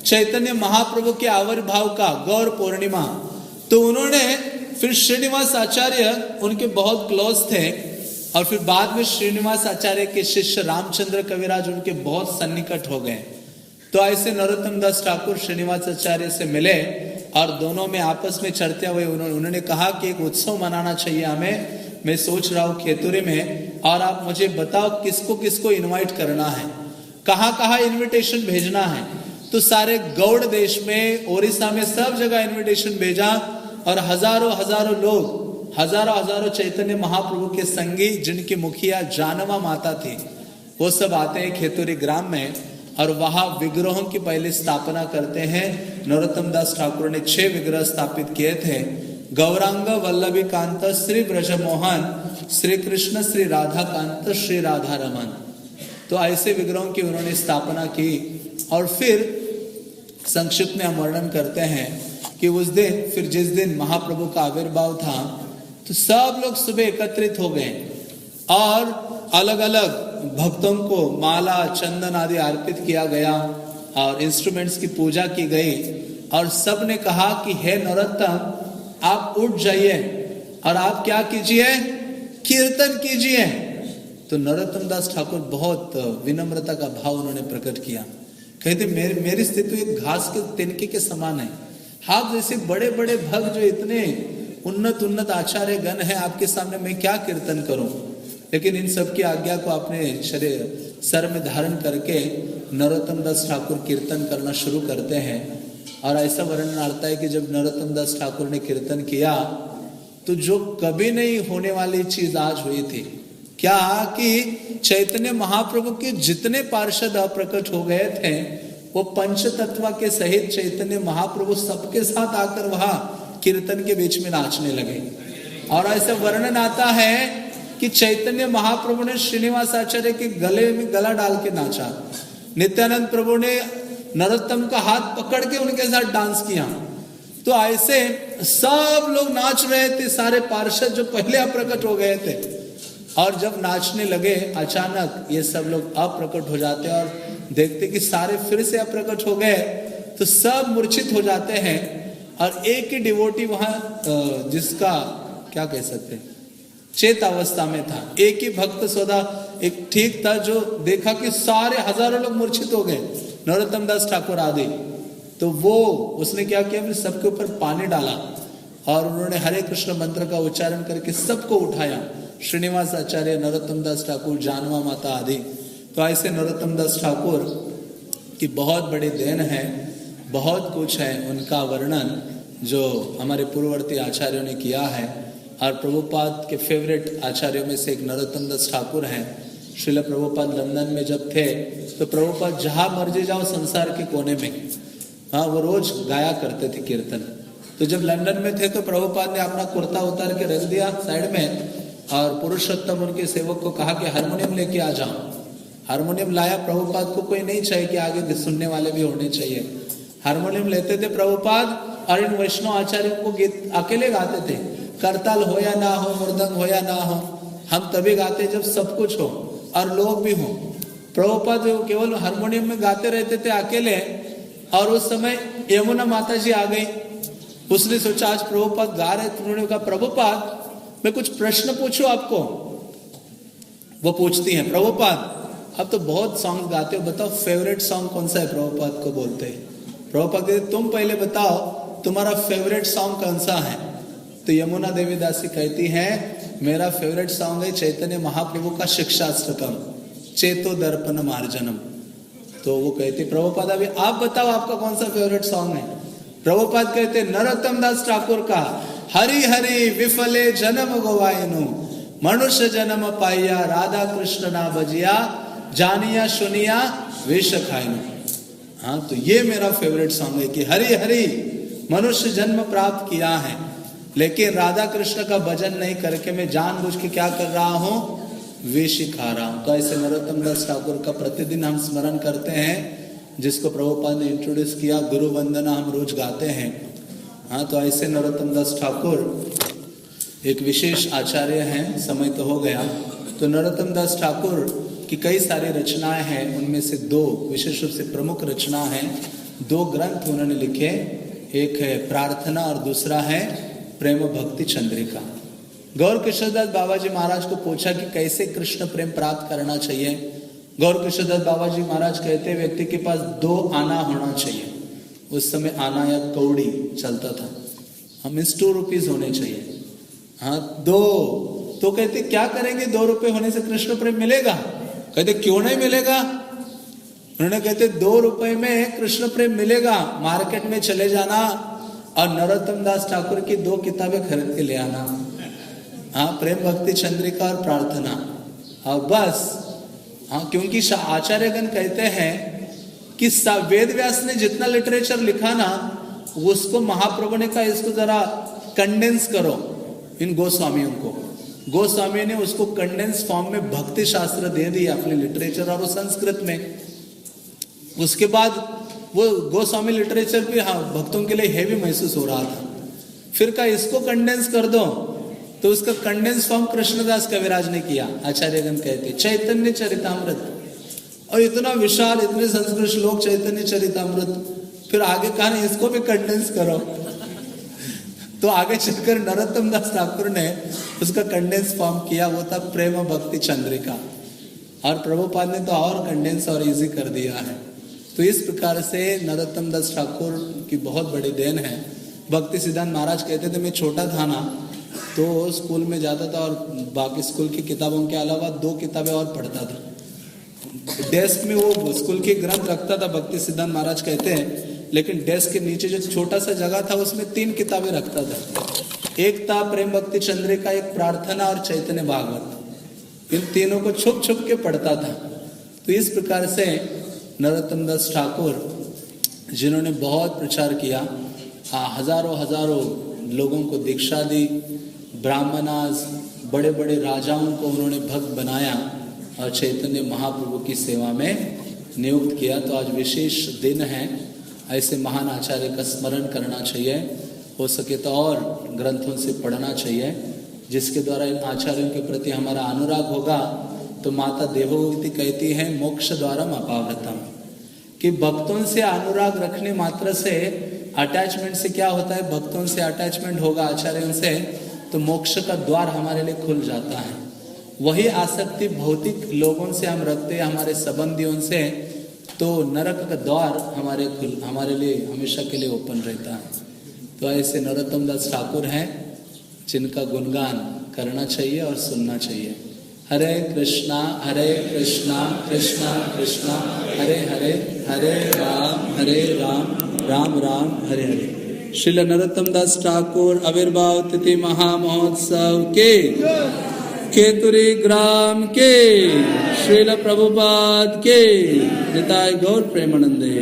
चैतन्य महाप्रभु के आविर्भाव का, गौर पूर्णिमा। तो उन्होंने फिर श्रीनिवास आचार्य उनके बहुत क्लोज थे और फिर बाद में श्रीनिवास आचार्य के शिष्य रामचंद्र कविराज उनके बहुत सन्निकट हो गए। तो ऐसे नरोत्तम दास ठाकुर श्रीनिवास आचार्य से मिले और दोनों में आपस में चर्चा हुई। उन्होंने कहा कि एक उत्सव मनाना चाहिए हमें, मैं सोच रहा हूँ खेतुरी में, और आप मुझे बताओ किसको किसको इनवाइट करना है, कहाँ कहाँ इनविटेशन भेजना है। तो सारे गौड़ देश में, ओडिशा में, सब जगह इनविटेशन भेजा और हजारों हजारों लोग, हजारों चैतन्य महाप्रभु के संगी जिनकी मुखिया जानवा माता थी वो सब आते हैं खेतुरी ग्राम में और वहां विग्रहों की पहले स्थापना करते हैं। नरोत्तम दास ठाकुर ने 6 विग्रह स्थापित किए थे। गौरांग वल्लभी कांत श्री ब्रजमोहन, श्री कृष्ण श्री राधा कांत, श्री राधा रमन। तो ऐसे विग्रहों की उन्होंने स्थापना की। और फिर संक्षिप्त में हम वर्णन करते हैं कि उस दिन, फिर जिस दिन महाप्रभु का आविर्भाव था, तो सब लोग सुबह एकत्रित हो गए और अलग अलग भक्तों को माला चंदन आदि अर्पित किया गया और इंस्ट्रूमेंट्स की पूजा की गई। और सब ने कहा कि हे नरोत्तम, आप उठ जाइए और आप क्या कीजिए, कीर्तन कीजिए। तो नरोत्तम दास ठाकुर बहुत विनम्रता का भाव उन्होंने प्रकट किया। कहते मेरी स्थिति एक घास के तिनके के समान है। आप जैसे बड़े बड़े भक्त जो इतने उन्नत आचार्य गण है, आपके सामने मैं क्या कीर्तन करूं। लेकिन इन सब की आज्ञा को अपने शरीर सर में धारण करके नरोत्तम दास ठाकुर कीर्तन करना शुरू करते हैं। और ऐसा वर्णन आता है कि जब नरोत्तम दास ठाकुर ने कीर्तन किया तो जो कभी नहीं होने वाली चीज आज हुई थी। क्या कि चैतन्य महाप्रभु के जितने पार्षद अप्रकट हो गए थे वो पंच तत्व के सहित चैतन्य महाप्रभु सबके साथ आकर वहां कीर्तन के बीच में नाचने लगे। और ऐसा वर्णन आता है कि चैतन्य महाप्रभु ने श्रीनिवास आचार्य के गले में गला डाल के नाचा। नित्यानंद प्रभु ने नरोत्तम का हाथ पकड़ के उनके साथ डांस किया। तो ऐसे सब लोग नाच रहे थे, सारे पार्षद जो पहले अप्रकट हो गए थे। और जब नाचने लगे अचानक ये सब लोग अप्रकट हो जाते और देखते कि सारे फिर से अप्रकट हो गए। तो सब मूर्छित हो जाते हैं और एक ही डिवोटी वहां, जिसका क्या कह सकते हैं, चेत अवस्था में था, एक ही भक्त सौदा एक ठीक था, जो देखा कि सारे हजारों लोग मूर्छित हो गए, नरोत्तम दास ठाकुर आदि। तो वो उसने क्या किया, फिर सबके ऊपर पानी डाला और उन्होंने हरे कृष्ण मंत्र का उच्चारण करके सबको उठाया। श्रीनिवास आचार्य, नरोत्तम दास ठाकुर, जानवा माता आदि। तो ऐसे नरोत्तम दास ठाकुर की बहुत बड़ी देन है, बहुत कुछ है उनका वर्णन जो हमारे पूर्ववर्ती आचार्यों ने किया है। और प्रभुपाद के फेवरेट आचार्यों में से एक नरोत्तम दास ठाकुर हैं। श्रील प्रभुपाद लंदन में जब थे तो प्रभुपाद जहाँ मर्जी जाओ संसार के कोने में, हाँ, वो रोज गाया करते थे कीर्तन। तो जब लंदन में थे तो प्रभुपाद ने अपना कुर्ता उतार के रख दिया साइड में और पुरुषोत्तम उनके सेवक को कहा कि हारमोनियम लेके आ जाओ। हारमोनियम लाया। प्रभुपाद को कोई नहीं चाहिए कि आगे सुनने वाले भी होने चाहिए। हारमोनियम लेते थे प्रभुपाद और इन वैष्णव आचार्यों को गीत अकेले गाते थे। करताल हो या ना हो, मृदंग हो या ना हो, हम तभी गाते जब सब कुछ हो और लोग भी हो। प्रभुपाद केवल हारमोनियम में गाते रहते थे अकेले। और उस समय यमुना माता जी आ गई। उसने सोचा आज प्रभुपाद गा रहे, तो उन्होंने कहा प्रभुपाद मैं कुछ प्रश्न पूछूं आपको। वो पूछती हैं, प्रभुपाद अब तो बहुत सॉन्ग गाते हो, बताओ फेवरेट सॉन्ग कौन सा है। प्रभुपाद को बोलते हैं, प्रभुपाद कहते तुम पहले बताओ तुम्हारा फेवरेट सॉन्ग कौन सा है। तो यमुना देवी दासी कहती हैं मेरा फेवरेट सॉन्ग है चैतन्य महाप्रभु का शिक्षाष्टकम, चेतो दर्पण मार्जनम। तो वो कहते प्रभुपाद अभी आप बताओ आपका कौन सा फेवरेट सॉन्ग है। प्रभुपाद कहते नरोत्तम दास ठाकुर का हरि हरि विफले जन्म गोवायनु, मनुष्य जन्म पाइया राधा कृष्ण ना बजिया, जानिया सुनिया वेश खाइनु। हाँ, तो ये मेरा फेवरेट सॉन्ग है कि हरि हरि मनुष्य जन्म प्राप्त किया है, लेकिन राधा कृष्ण का भजन नहीं करके मैं जानबूझ के क्या कर रहा हूँ, वेश ही खा रहा हूँ। तो ऐसे नरोत्तम दास ठाकुर का प्रतिदिन हम स्मरण करते हैं, जिसको प्रभुपाद ने इंट्रोड्यूस किया, गुरु वंदना हम रोज गाते हैं। हाँ, तो ऐसे नरोत्तम दास ठाकुर एक विशेष आचार्य हैं। समय तो हो गया। तो नरोत्तम दास ठाकुर की कई सारी रचनाएं हैं, उनमें से दो विशेष रूप से प्रमुख रचना हैं। दो ग्रंथ उन्होंने लिखे, एक है प्रार्थना और दूसरा है प्रेम भक्ति चंद्रिका। गौर किशोरदास बाबा जी महाराज को पूछा कि कैसे कृष्ण प्रेम प्राप्त करना चाहिए। गौर किशोरदास बाबा जी महाराज कहते व्यक्ति के पास 2 आना होना चाहिए। उस समय आना या कौड़ी चलता था, हमें 2 रुपीज होने चाहिए। हाँ, 2। तो कहते क्या करेंगे, 2 रुपए होने से कृष्ण प्रेम मिलेगा? कहते क्यों नहीं मिलेगा? उन्होंने कहते 2 रुपए में कृष्ण प्रेम मिलेगा। मार्केट में चले जाना और नरोत्तम दास ठाकुर की 2 किताबें खरीद के ले आना। हाँ, प्रेम भक्ति चंद्रिका और प्रार्थना, और बस। हाँ, क्योंकि आचार्यगण कहते हैं कि वेद व्यास ने जितना लिटरेचर लिखा ना, उसको महाप्रभु ने कहा इसको जरा कंडेंस करो इन गोस्वामियों को। गोस्वामी ने उसको कंडेंस फॉर्म में भक्ति शास्त्र दे दिया अपने लिटरेचर, और वो संस्कृत में। उसके बाद वो गोस्वामी लिटरेचर भी हाँ भक्तों के लिए हैवी महसूस हो रहा था। फिर कहा इसको कंडेंस कर दो, तो उसका कंडेंस फॉर्म कृष्णदास कविराज ने किया। आचार्यगण कहते चैतन्य चरितामृत, और इतना विशाल, इतने संस्कृत श्लोक चैतन्य चरितामृत। फिर आगे कहा नहीं इसको भी कंडेंस करो। तो आगे चलकर नरोत्तम दास ठाकुर ने उसका कंडेंस फॉर्म किया, वो था प्रेम भक्ति चंद्रिका। और प्रभुपाद ने तो और कंडेंस और इजी कर दिया है। तो इस प्रकार से नरोत्तम दास ठाकुर की बहुत बड़ी देन है। भक्ति सिद्धांत महाराज कहते थे मैं छोटा था ना, तो स्कूल में जाता था और बाकी स्कूल की किताबों के अलावा 2 किताबें और पढ़ता था। डेस्क में वो स्कूल के ग्रंथ रखता था, भक्ति सिद्धांत महाराज कहते हैं, लेकिन डेस्क के नीचे जो छोटा सा जगह था उसमें 3 किताबें रखता था। एक था प्रेम भक्ति चंद्रिका, एक प्रार्थना और चैतन्य भागवत। इन तीनों को छुप छुप के पढ़ता था। तो इस प्रकार से नरोत्तम दास ठाकुर, जिन्होंने बहुत प्रचार किया, हजारों लोगों को दीक्षा दी, ब्राह्मणास, बड़े बड़े राजाओं को उन्होंने भक्त बनाया और चैतन्य महाप्रभु की सेवा में नियुक्त किया। तो आज विशेष दिन है, ऐसे महान आचार्य का स्मरण करना चाहिए। हो सके तो और ग्रंथों से पढ़ना चाहिए, जिसके द्वारा इन आचार्यों के प्रति हमारा अनुराग होगा। तो माता देवहूति कहती है मोक्ष द्वारम अपावृतम, कि भक्तों से अनुराग रखने मात्र से, अटैचमेंट से क्या होता है, भक्तों से अटैचमेंट होगा आचार्यों से, तो मोक्ष का द्वार हमारे लिए खुल जाता है। वही आसक्ति भौतिक लोगों से हम रखते हैं, हमारे संबंधियों से, तो नरक का द्वार हमारे लिए हमेशा के लिए ओपन रहता है। तो ऐसे नरोत्तम दास ठाकुर हैं, जिनका गुणगान करना चाहिए और सुनना चाहिए। हरे कृष्णा कृष्णा कृष्णा हरे हरे, हरे राम राम राम हरे हरे। श्रील नरोत्तम दास ठाकुर आविर्भाव तिथि महामहोत्सव के केतुरी ग्राम के श्रील प्रभुपाद के निताय गौर प्रेमानंदे।